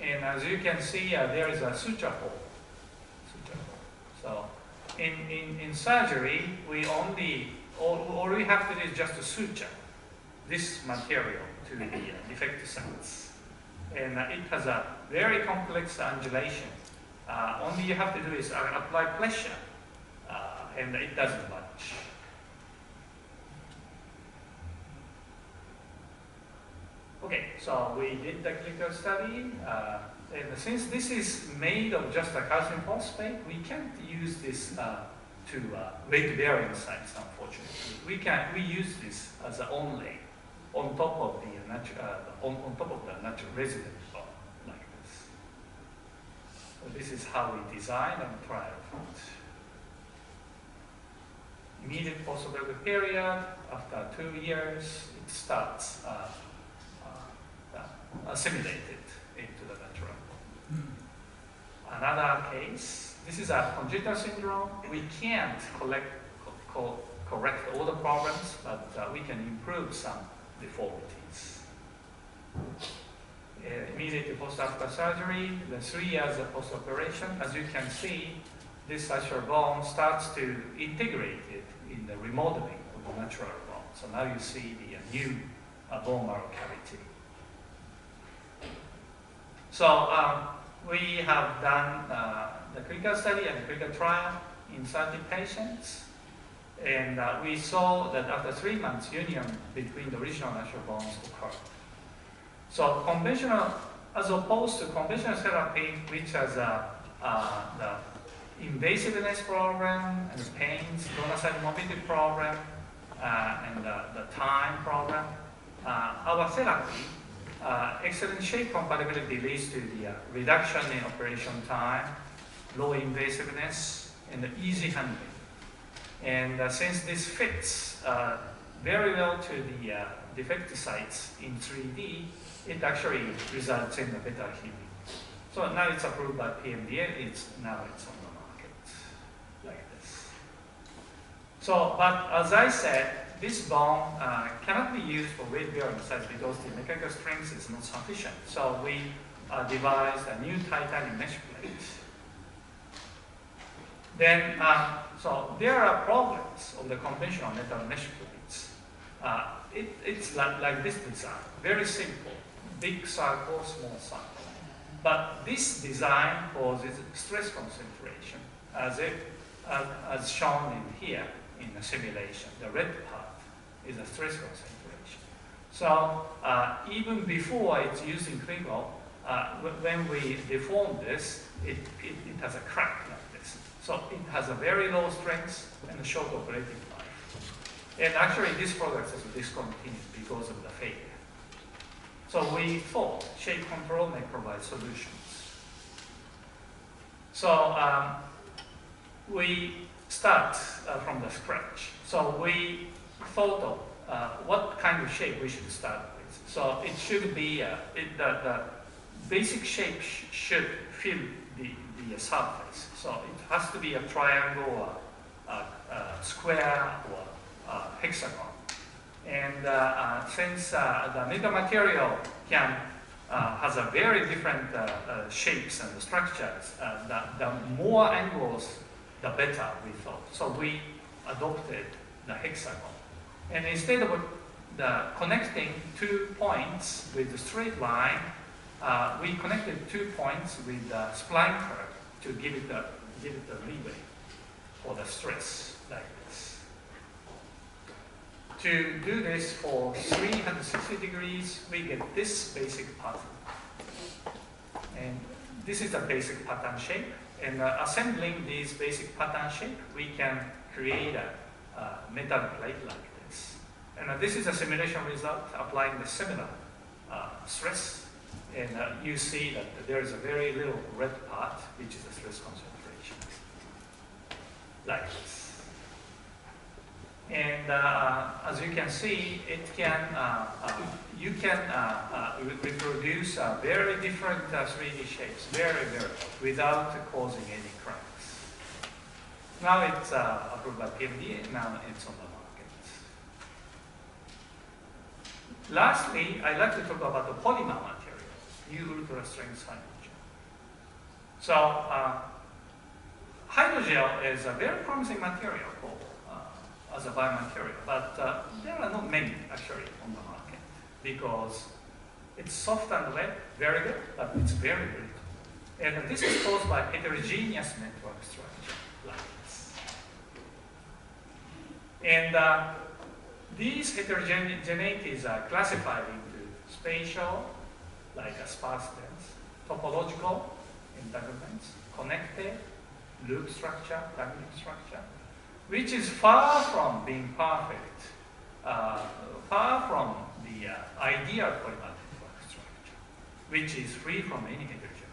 And as you can see, there is a suture hole. So in surgery, we only, all we have to do is just to suture this material to the defect sites. And it has a very complex undulation. Only you have to do is apply pressure, and it doesn't budge. Okay, so we did the clinical study, and since this is made of just a calcium phosphate, we can't use this to weight bearing sites, unfortunately. We use this as an onlay on top of the natural resident bone, like this. So this is how we design and try it. Immediate post-operative period, after 2 years, it starts assimilated into the natural bone. Another case, this is a congenital syndrome. We can't correct all the problems, but we can improve some deformities. Immediately post-after surgery, the 3 years post-operation, as you can see, this actual bone starts to integrate it in the remodeling of the natural bone. So now you see the new bone marrow cavity. So we have done the clinical study and clinical trial in 30 patients. And we saw that after 3 months, union between the original natural bones occurred. So conventional, as opposed to conventional therapy, which has the invasiveness problem and the pains, donor side morbidity problem, and the time problem, our therapy, excellent shape compatibility leads to the reduction in operation time, low invasiveness, and easy handling. And since this fits very well to the defect sites in 3D, it actually results in a better healing. So now it's approved by PMDA, now it's on the market, like this. So, but as I said, this bone cannot be used for weight-bearing sites because the mechanical strength is not sufficient. So we devised a new titanium mesh plate. Then, so there are problems of the conventional metal mesh plates. It's like this design, very simple, big circle, small circle. But this design causes stress concentration, as shown in here in the simulation. The red part is a stress concentration. So even before it's used in clinical, when we deform this, it has a crack like this. So it has a very low strength and a short operating life. And actually this product is discontinued because of the failure. So we thought shape control may provide solutions. So we start from the scratch. So we thought of what kind of shape we should start with. So it should be, the basic shape should fill the surface. So it has to be a triangle, or a square, or a hexagon. And since the metal material has a very different shapes and structures, the more angles, the better, we thought. So we adopted the hexagon. And instead of connecting 2 points with a straight line, we connected 2 points with a spline curve to give it the leeway for the stress, like this. To do this for 360 degrees, we get this basic pattern. And this is the basic pattern shape. And assembling these basic pattern shape, we can create a metal plate like this. And this is a simulation result applying the similar stress. And you see that there is a very little red part, which is the stress concentration, like this. And as you can see, you can reproduce very different 3D shapes, very, without causing any cracks. Now it's approved by PMDA, and now it's on the market. Lastly, I'd like to talk about the polymer material, new ultra-strength hydrogel. So hydrogel is a very promising material as a biomaterial, but there are not many actually on the market because it's soft and wet, very good, but it's very brittle. And this is caused by heterogeneous network structure like this. And these heterogeneities are classified into spatial, like a sparse dense, topological, entanglements, connected, loop structure, dynamic structure, which is far from being perfect, far from the ideal polymer network structure, which is free from any heterogeneity.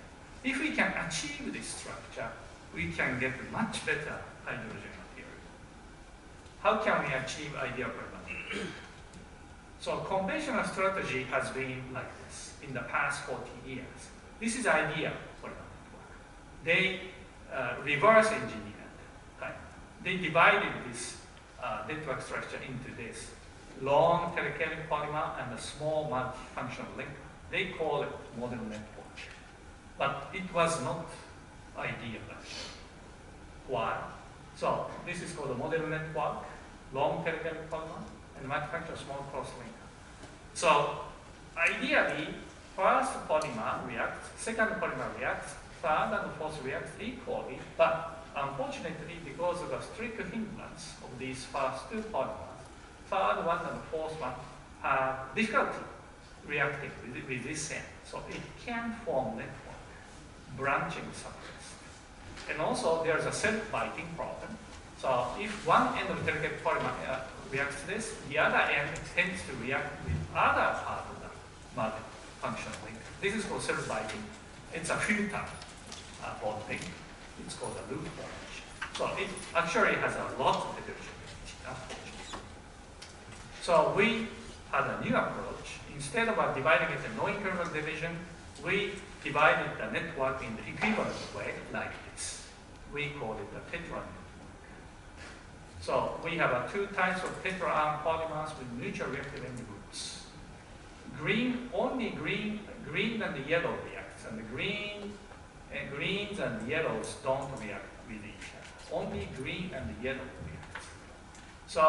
If we can achieve this structure, we can get much better hydrogen material. How can we achieve ideal polymer network? So conventional strategy has been like this in the past 40 years. This is ideal polymer network. They reverse engineered. They divided this network structure into this long telecanic polymer and a small multifunctional link. They call it model network. But it was not ideal actually. Why? So this is called a model network, long telecanic polymer, and multifunctional small cross linker. So ideally, first polymer reacts, second polymer reacts, third and fourth reacts equally, but unfortunately, because of the strict hindrance of these first two polymers, third one and fourth one have difficulty reacting with this end. So it can form network, branching suppressed. And also there's a self-biting problem. So if one end of the telecanic polymer reacts to this, the other end tends to react with other part of the multifunctional link. This is called self-biting. It's a filter bonding. It's called a loop formation. So it actually has a lot of heterogeneity, unfortunately. So we had a new approach. Instead of dividing it in no-incremental division, we divided the network in the equivalent way, like this. We call it the tetra network. So we have two types of tetra-arm polymers with mutual reactive end groups. Only green and the yellow reacts, and the greens and yellows don't react with each other. Only green and yellow react. So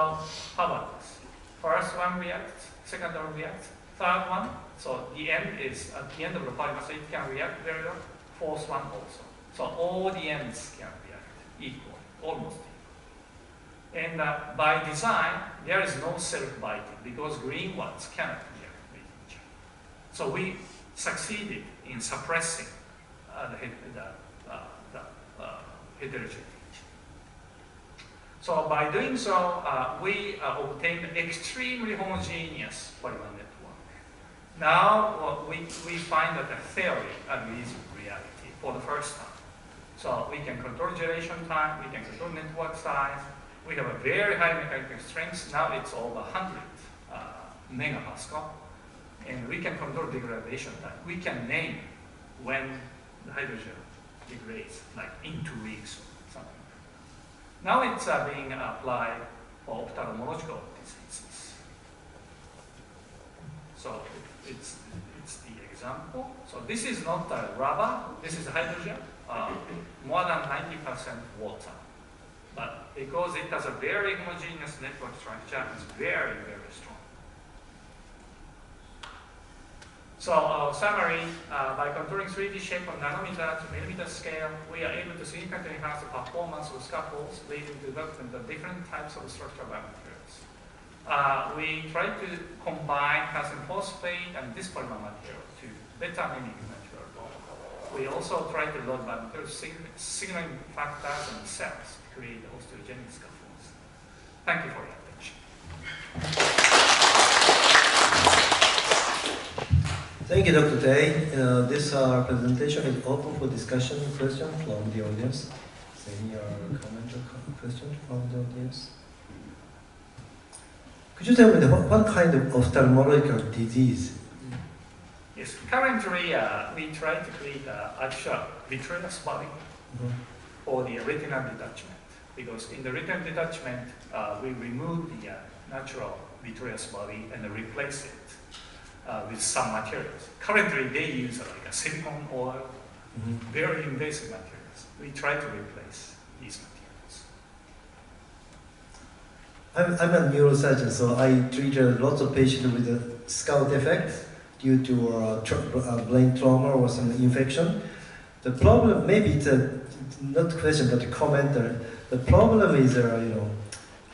how about this? First one reacts, second one reacts, third one, so the end is at the end of the polymer, so it can react very well. Fourth one also. So all the ends can react equally, almost equal. And by design, there is no self-biting because green ones cannot react with each other. So we succeeded in suppressing the heterogeneity. So by doing so, we obtained extremely homogeneous polymer network. Now we find that the theory agrees with reality for the first time. So we can control generation time, we can control network size, we have a very high mechanical strength. Now it's over 100 megapascal, and we can control degradation time. We can name when the hydrogen degrades, like in 2 weeks or something. Now it's being applied for ophthalmological diseases. So it's the example. So this is not rubber, this is hydrogen, more than 90% water. But because it has a very homogeneous network structure, it's very, very strong. So summary, by controlling 3D shape on nanometer to millimeter scale, we are able to significantly enhance the performance of scaffolds, leading to development of different types of structural biomaterials. We try to combine calcium phosphate and this polymer material to better mimic natural bond. We also try to load biomaterial signaling factors and cells to create osteogenic scaffolds. Thank you for your attention. Thank you, Dr. Tay. This presentation is open for discussion and question from the audience. Is there any comment or question from the audience? Could you tell me what kind of ophthalmological disease? Yes, currently we try to create actual vitreous body for the retinal detachment. Because in the retinal detachment, we remove the natural vitreous body and replace it with some materials. Currently, they use like a silicone oil, very invasive materials. We try to replace these materials. I'm a neurosurgeon, so I treat lots of patients with a scalp defect due to brain trauma or some infection. The problem, maybe it's not a question but a comment. The problem is,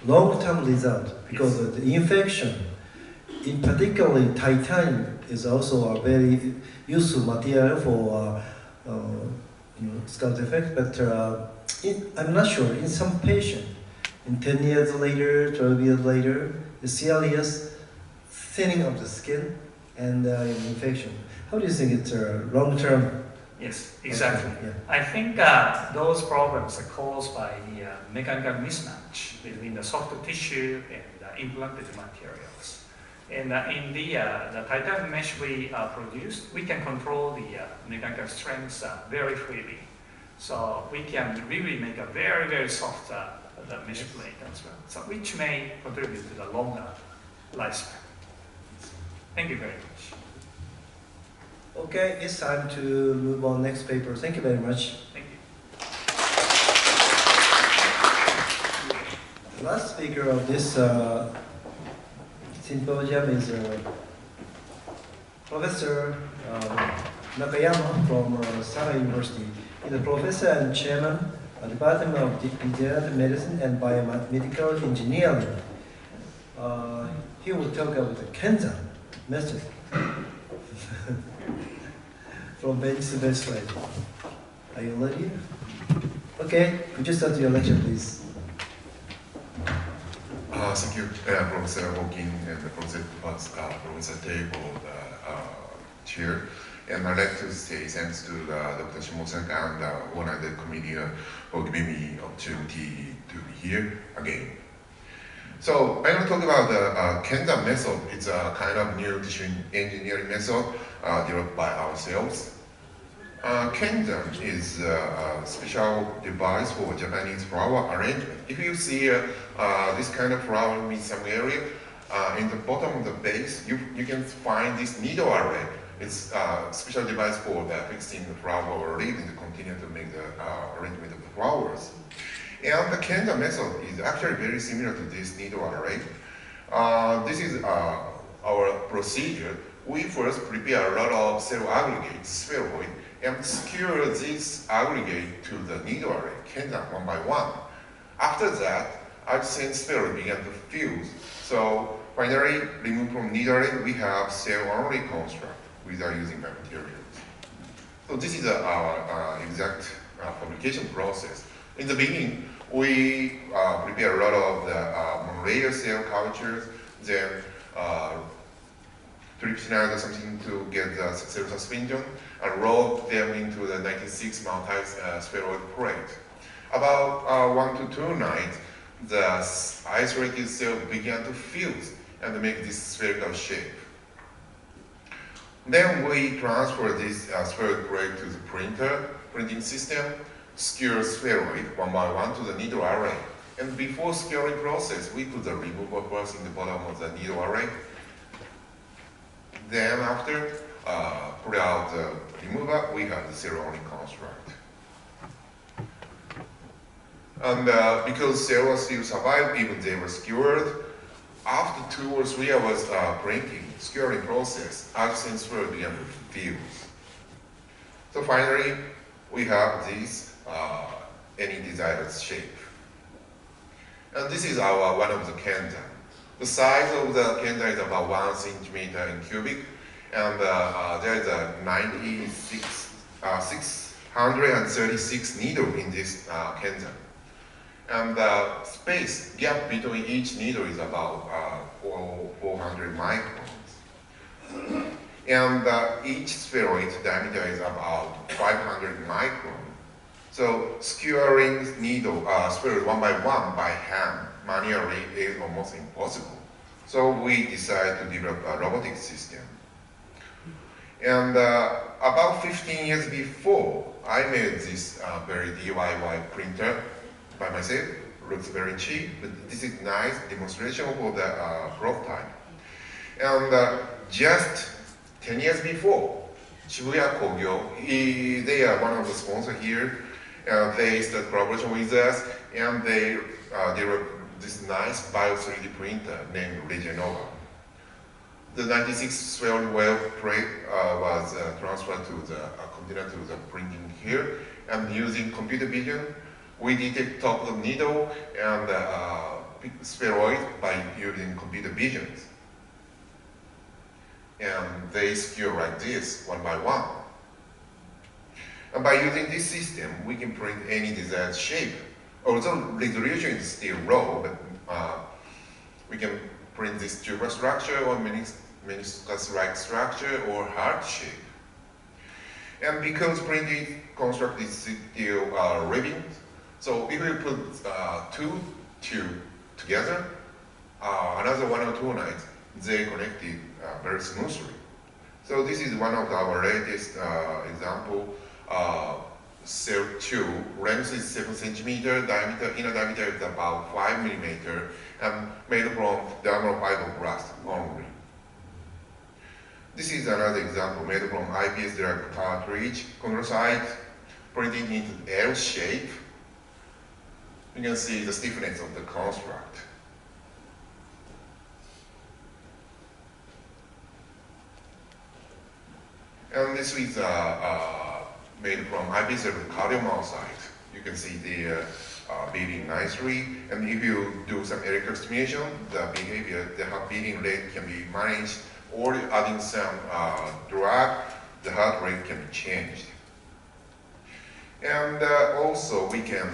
long-term result because of the infection. In particularly, titanium is also a very useful material for scalp defect. But I'm not sure. In some patient, in 10 years later, 12 years later, the serious thinning of the skin and infection. How do you think it's long-term? Yes, exactly. Yeah. I think those problems are caused by the mechanical mismatch between the soft tissue and the implanted materials. And in the titanium mesh we produced, we can control the mechanical strength very freely. So we can really make a very, very soft the mesh plate as well, so which may contribute to the longer lifespan. Thank you very much. Okay, it's time to move on next paper. Thank you very much. Thank you. The last speaker of this symposium is Professor Nakayama from Saga University. He's a professor and chairman of the Department of Regenerative Medicine and Biomedical Engineering. He will talk about the Kenza method from bench to bedside. Are you ready? Okay, could you start your lecture, please? Thank you, Professor Hawking and Professor Tay for the chair. And I'd like to say thanks to Dr. Shimosaka and the owner of the committee for giving me the opportunity to be here again. So I'm going to talk about the Kenza method. It's a kind of new tissue engineering method developed by ourselves. Kenza is a special device for Japanese flower arrangement. If you see this kind of flower in some area, in the bottom of the base, you can find this needle array. It's a special device for fixing the flower or leaf and to continue to make the arrangement of the flowers. And the Kenza method is actually very similar to this needle array. This is our procedure we first prepare a lot of cell aggregates, spheroid, and secure this aggregate to the needle array, Kendan, one by one. After that, adjacent spheroid began to fuse. So finally, removed from needle array, we have cell-only construct without using materials. So this is our exact fabrication process. In the beginning, we prepare a lot of the monolayer cell cultures, then trypsinase or something to get the cell suspension, and roll them into the 96 multi-spheroid plate. About 1 to 2 nights, the isolated cell began to fuse and make this spherical shape. Then we transfer this spheroid plate to the printing system, skewer spheroid one by one to the needle array. And before skewering process, we put the remover first in the bottom of the needle array. Then after, pull out the remover, we have the cell-only construct. And because cells still survive, even they were skewered, after 2 or 3 hours printing, skewering process, adjacent spheroid began to fuse. So finally, we have this any desired shape. And this is our one of the Kendan. The size of the Kendan is about 1 centimeter in cubic, and there is a 636 needle in this Kendan. And the space gap between each needle is about 400 microns. And each spheroid diameter is about 500 microns. So skewering needle, spheroid one by one by hand manually is almost impossible. So we decided to develop a robotic system. And about 15 years before, I made this very DIY printer by myself. Looks very cheap, but this is nice demonstration for the prototype. And just 10 years before, Shibuya Kogyo, they are one of the sponsors here. They started collaboration with us, and they developed this nice bio 3D printer named Regenova. The 96 spheroid wave plate was transferred to the container to the printing here, and using computer vision, we detect top of the needle and spheroid by using computer visions. And they skewer like this, one by one. And by using this system, we can print any desired shape. Although resolution is still low, but we can print this tubular structure or meniscus-like structure or heart shape. And because printed construct is still living, so if we put 2 tubes together, another 1 or 2 nights, they connected very smoothly. So this is one of our latest example. Cell tube length is 7 centimeter, diameter, inner diameter is about 5 millimeter, and made from dermal fiberglass only. This is another example made from IPS drug cartridge, chondrocyte, printed into L shape. You can see the stiffness of the construct. And this is made from IPS cardiomyocyte. You can see they beating nicely. And if you do some electrical stimulation, the behavior, the heart beating rate can be managed, or adding some drug, the heart rate can be changed. And also we can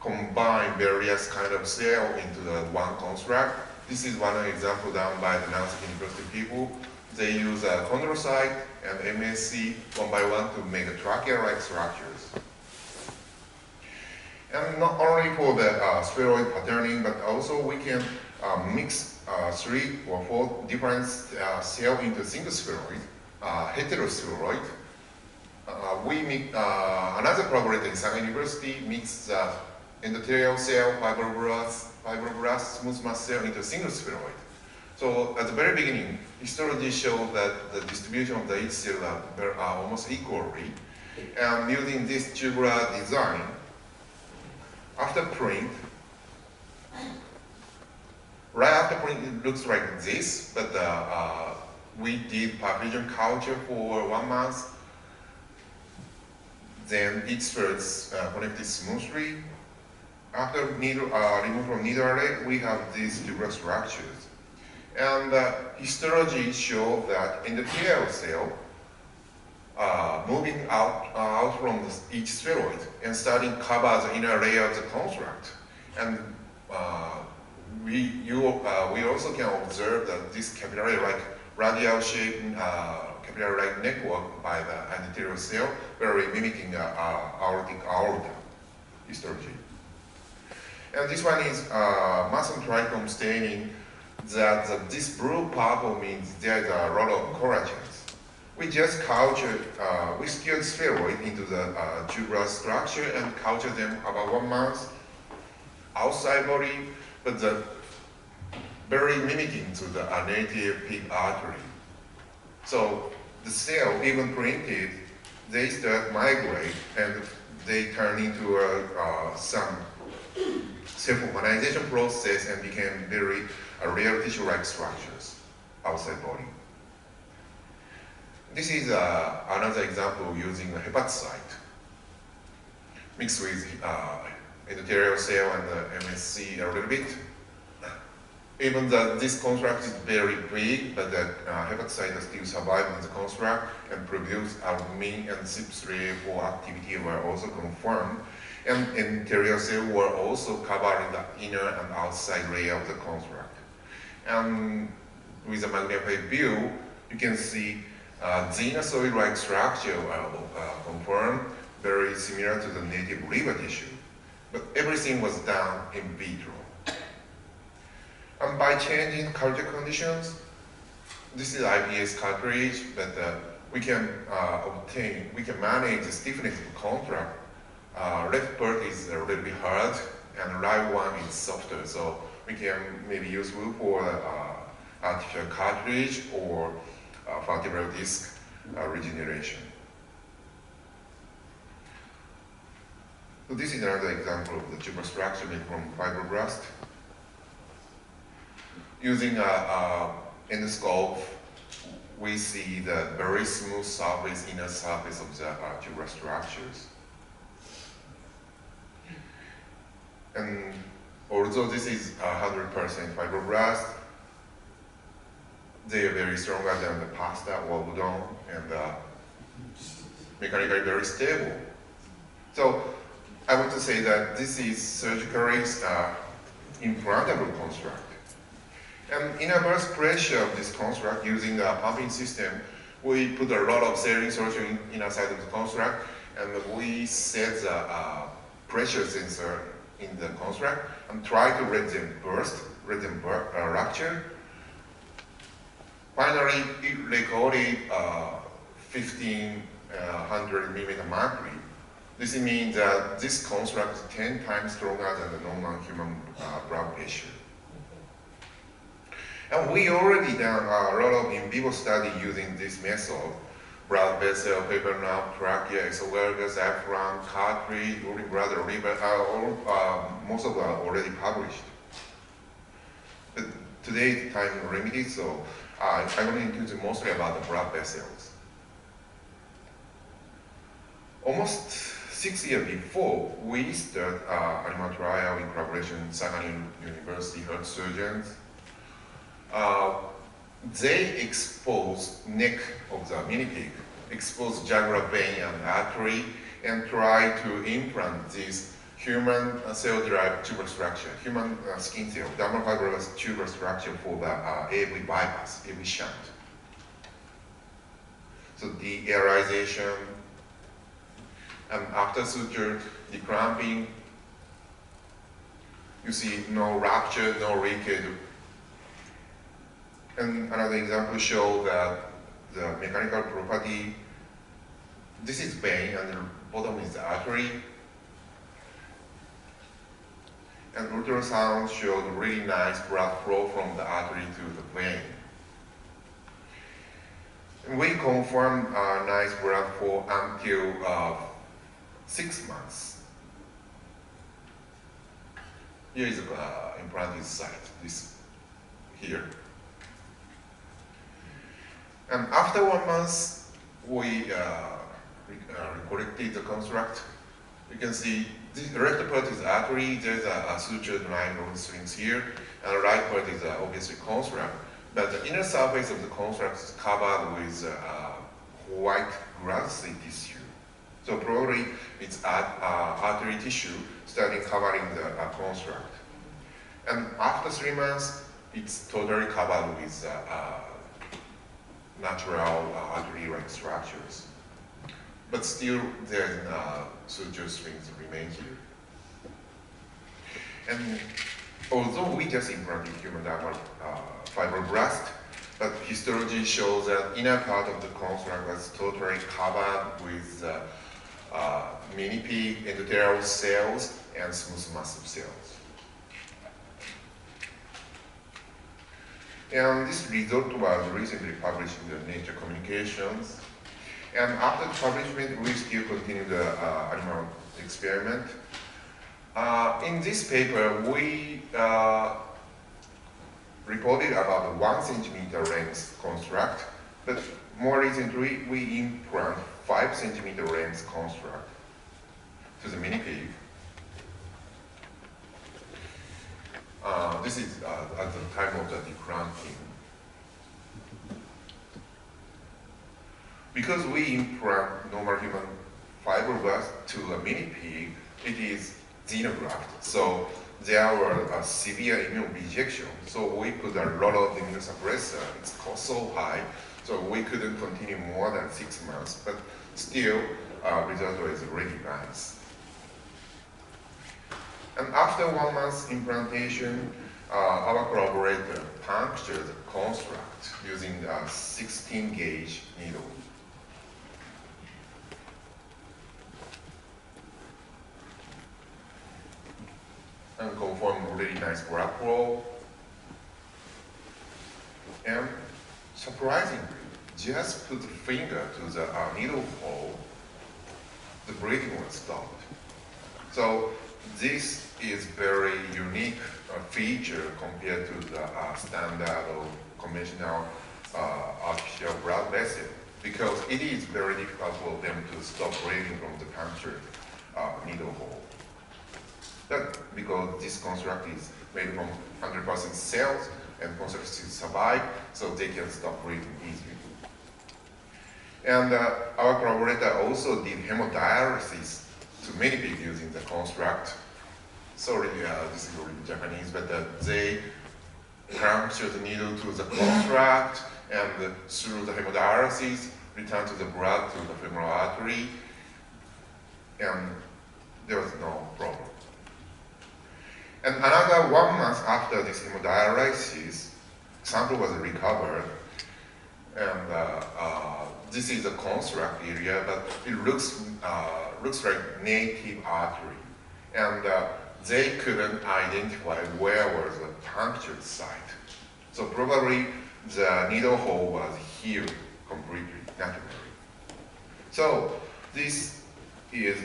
combine various kind of cell into the one construct. This is one example done by the Nancy University people. They use chondrocyte and MSC one by one to make a trachea-like structures. And not only for the spheroid patterning, but also we can mix 3 or 4 different cells into single spheroid, heterospheroid. We make another collaborator in Saga University mix the endothelial cell, fibroblast, smooth muscle cell into single spheroid. So at the very beginning, histology showed that the distribution of the each cell are almost equally. And using this tubular design, after print, right after print it looks like this, but we did perfusion culture for 1 month. Then each threads connected smoothly. After removed from needle array, we have these tubular structures. And histology show that endothelial cell moving out from each spheroid and starting cover the inner layer of the construct. And we also can observe that this capillary-like radial-shaped capillary-like network by the endothelial cell, very mimicking aortic aorta histology. And this one is muscle trichome staining that this blue purple means there is a lot of collagens. We just cultured, we skewed spheroid into the tubular structure and cultured them about 1 month outside body, but very mimicking to the native pig artery. So the cell, even printed, they start migrate and they turn into some self-organization process and became very real tissue-like structures outside body. This is another example using a hepatocyte mixed with endothelial cell and MSC a little bit. Even though this construct is very big, but the hepatocyte still survive in the construct and produce albumin and CYP3A4 activity were also confirmed. And endothelial cell were also covering the inner and outside layer of the construct. And with a magnified view, you can see xenozoid-like structure confirmed, very similar to the native liver tissue. But everything was done in vitro. And by changing culture conditions, this is IPS cartridge, but we can manage the stiffness of the contract. Left part is a little bit hard, and right one is softer. So we can maybe use wood for artificial cartridge or vertebral disc regeneration. So this is another example of the tubular structure made from fibroblast. Using an endoscope, we see the very smooth surface, inner surface of the tubular structures. And although this is 100% fibroblast, they are very stronger than the pasta or udon and mechanically very stable. So I want to say that this is surgically implantable construct. And in a burst pressure of this construct using the pumping system, we put a lot of saline solution in inside of the construct, and we set the pressure sensor in the construct and try to let them burst, let them rupture. Finally, it recorded 1500 millimeter mercury. This means that this construct is 10 times stronger than the normal human blood pressure. And we already done a lot of in vivo study using this method. Blood vessel, paper nerve, trachea, esophagus, diaphragm, cartridge, urine bladder, liver, most of them are already published. But today time is limited, so I'm going to introduce mostly about the blood vessels. Almost 6 years before, we started animal trial in collaboration with Sagan University heart surgeons. They exposed neck of the mini pig, exposed jugular vein and artery, and try to implant this human cell-derived tubular structure, human skin cell, dermal fibrous tubular structure for the AV bypass, AV shunt. So de-aerization, and after suture, declamping, you see no rupture, no leakage. And another example shows that the mechanical property, this is vein and the bottom is the artery. And ultrasound showed really nice blood flow from the artery to the vein. And we confirmed nice blood flow until 6 months. Here is the implanted site, this here. And after 1 month, we recollected the construct. You can see the left part is artery, there's a sutured line of strings here, and the right part is obviously construct. But the inner surface of the construct is covered with white glassy tissue. So probably it's artery tissue starting covering the construct. And after 3 months, it's totally covered with natural artery-like structures. But still, there's suture strings remain here. And although we just implanted human dermal fibroblast, but histology shows that inner part of the construct was totally covered with mini-pig endothelial cells and smooth muscle cells. And this result was recently published in the Nature Communications. And after the publication, we still continue the animal experiment. In this paper, we reported about a 1 centimeter length construct, but more recently, we implant 5 centimeter length construct to the mini pig. This is at the time of the deplanting. Because we implant normal human fibroblast to a mini pig, it is xenograft. So there were a severe immune rejection. So we put a lot of immunosuppressor. It's cost so high, so we couldn't continue more than 6 months. But still, result was really nice. And after 1 month implantation, our collaborator punctured the construct using a 16 gauge needle. And confirmed really nice blood flow. And surprisingly, just put the finger to the needle hole, the bleeding was stopped. So this is very unique feature compared to the standard or conventional artificial blood vessel, because it is very difficult for them to stop bleeding from the punctured needle hole. That because this construct is made from 100% cells and constructs survive, so they can stop breathing easily. And our collaborator also did hemodialysis to many people using the construct. Sorry, this is already Japanese, but they puncture the needle to the construct and through the hemodialysis, return to the blood to the femoral artery, and there was no problem. And another 1 month after this hemodialysis, sample was recovered, and this is the construct area, but it looks like native artery, and they couldn't identify where was the punctured site. So probably the needle hole was healed completely, naturally. So this is,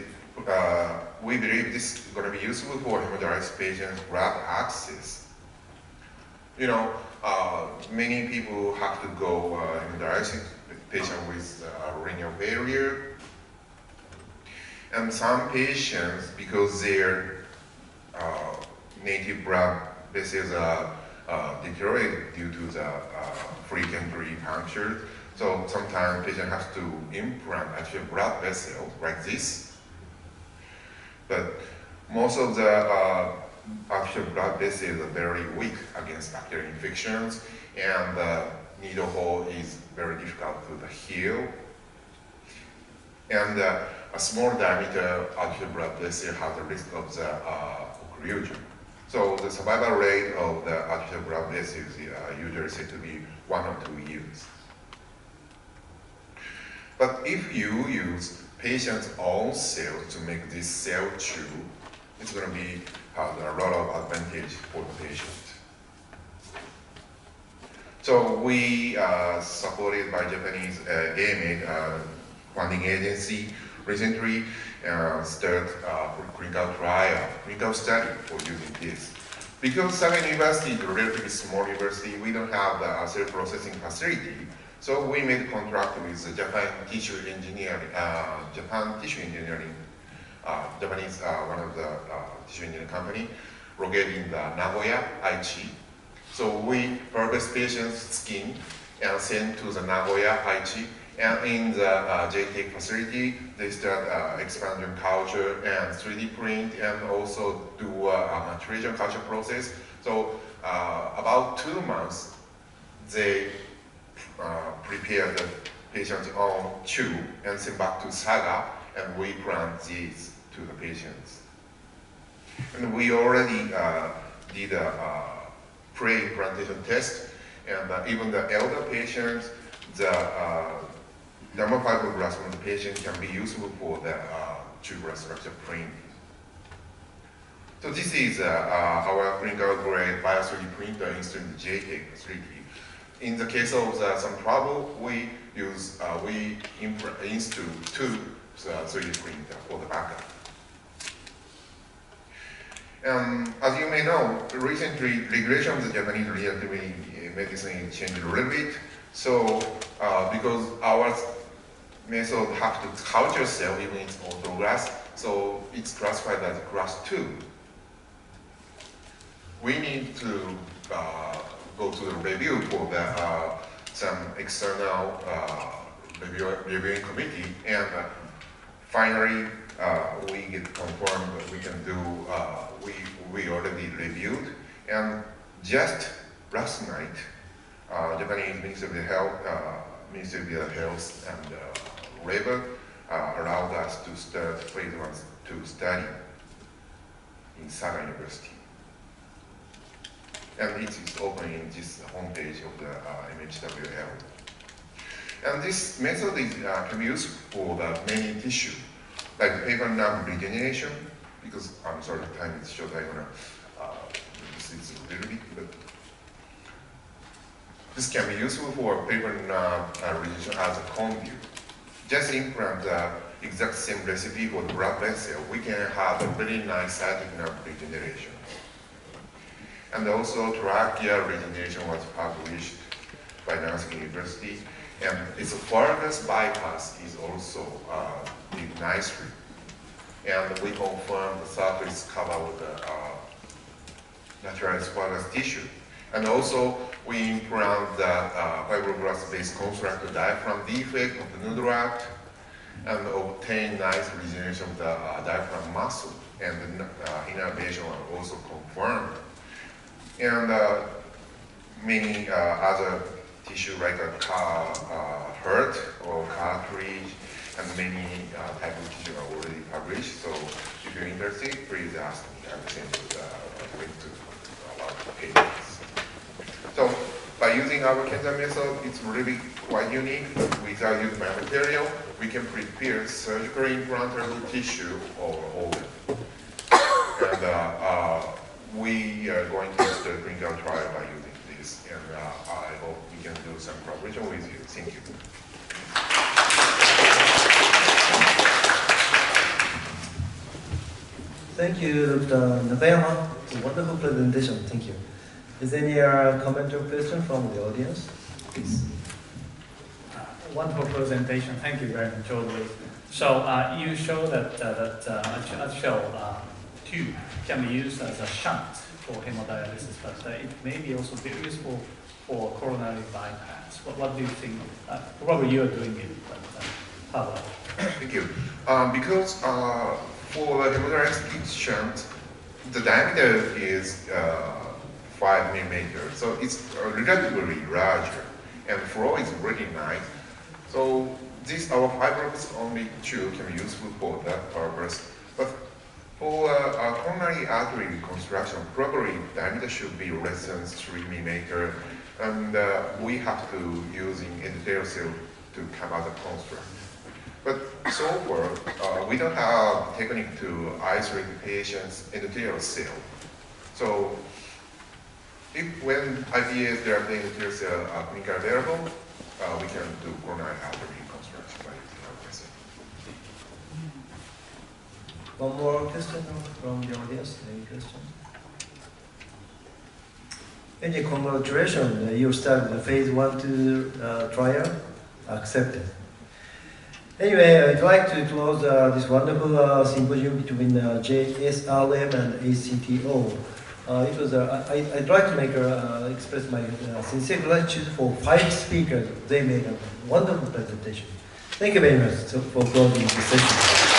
we believe this is going to be useful for hemodialysis patients' blood access. You know, many people have to go hemodialysis patient with renal failure, and some patients, because their native blood vessels are deteriorated due to the frequently punctured. So sometimes patient has to implant actual blood vessel like this. But most of the actual blood vessels are very weak against bacterial infections, and the needle hole is very difficult to heal. And a small diameter arterial blood vessel has a risk of the occlusion. So the survival rate of the arterial blood vessels is usually said to be 1 or 2 years. But if you use patient's own cells to make this cell tube, it's going to have a lot of advantage for the patient. So we supported by Japanese AMA funding agency recently start clinical study for using this. Because Saga University is a relatively small university, we don't have the cell processing facility. So we made contract with the Japan Tissue Engineering, Japanese one of the tissue engineering company located in the Nagoya, Aichi. So we harvest patients' skin and send to the Nagoya, Aichi. And in the JTech facility, they start expansion culture and 3D print and also do a maturation culture process. So about 2 months, they prepare the patient's own tube and send back to Saga, and we plant these to the patients. And we already did a pre-implantation test, and even the elder patients, the dermal fibroblasts from the patient can be useful for the tubular structure printing. So this is our clinical grade bio 3D printer installed in the JTech facility. In the case of some trouble, we install two 3D printer for the backup. As you may know, recently regulation of the Japanese regenerative medicine is changed a little bit. So because our method have to culture cell even its autograft, so it's classified as class 2. We need to go to the review for the some external reviewing committee, and finally we get confirmed that we can do. We already reviewed, and just last night, Japanese Ministry of the Health and Labor allowed us to start phase 1/2 study in Saga University. And it is open in this homepage of the MHWL. And this method is, can be used for the many tissue, like paper nerve regeneration, because I'm sorry, the time is short, I'm gonna this is a little bit, but this can be useful for paper nerve regeneration as a cone view. Just implant the exact same recipe for the blood vessel, we can have a very nice sciatic nerve regeneration. And also trachea regeneration was published by Nagasaki University, and its furthest bypass is also did nicely. And we confirmed the surface cover with the natural squamous tissue. And also we implant the fibroblast-based constructed diaphragm defect of the noodle act and obtain nice regeneration of the diaphragm muscle, and the innervation are also confirmed. And many other tissue like a heart or cartilage and many type of tissue are already published. So if you're interested, please ask me. I will send you the link to our pages. So by using our cancer method, it's really quite unique. Without using my material, we can prepare surgically implantable tissue or organ. And we are going to start a clinical trial by using this, and I hope we can do some collaboration with you. Thank you. Thank you, Dr. Nakayama. It's a wonderful presentation. Thank you. Is there any comment or question from the audience? Please. Wonderful presentation. Thank you very much, always. So you show that actual tube can be used as a shunt for hemodialysis, but it may be also very useful for coronary bypass. What do you think? Probably you are doing it, but how about? Thank you. Because for the hemodialysis shunt, the diameter is 5 millimeters, so it's relatively larger, and the flow is really nice. So this our fibrous only tube can be useful for that purpose. But for coronary artery reconstruction, probably diameter should be less than 3 millimeters, and we have to using endothelial cell to come out the construct. But so far, we don't have technique to isolate the patient's endothelial cell. So if when IPS therapy endothelial cell are clinically available, we can do coronary artery reconstruction by using our method. One more question from the audience. Any question? Anyway, congratulations, you started the phase 1-2 trial, accepted. Anyway, I'd like to close this wonderful symposium between JSRM and ACTO. I'd like to express my sincere gratitude for 5 speakers. They made a wonderful presentation. Thank you very much for closing the session.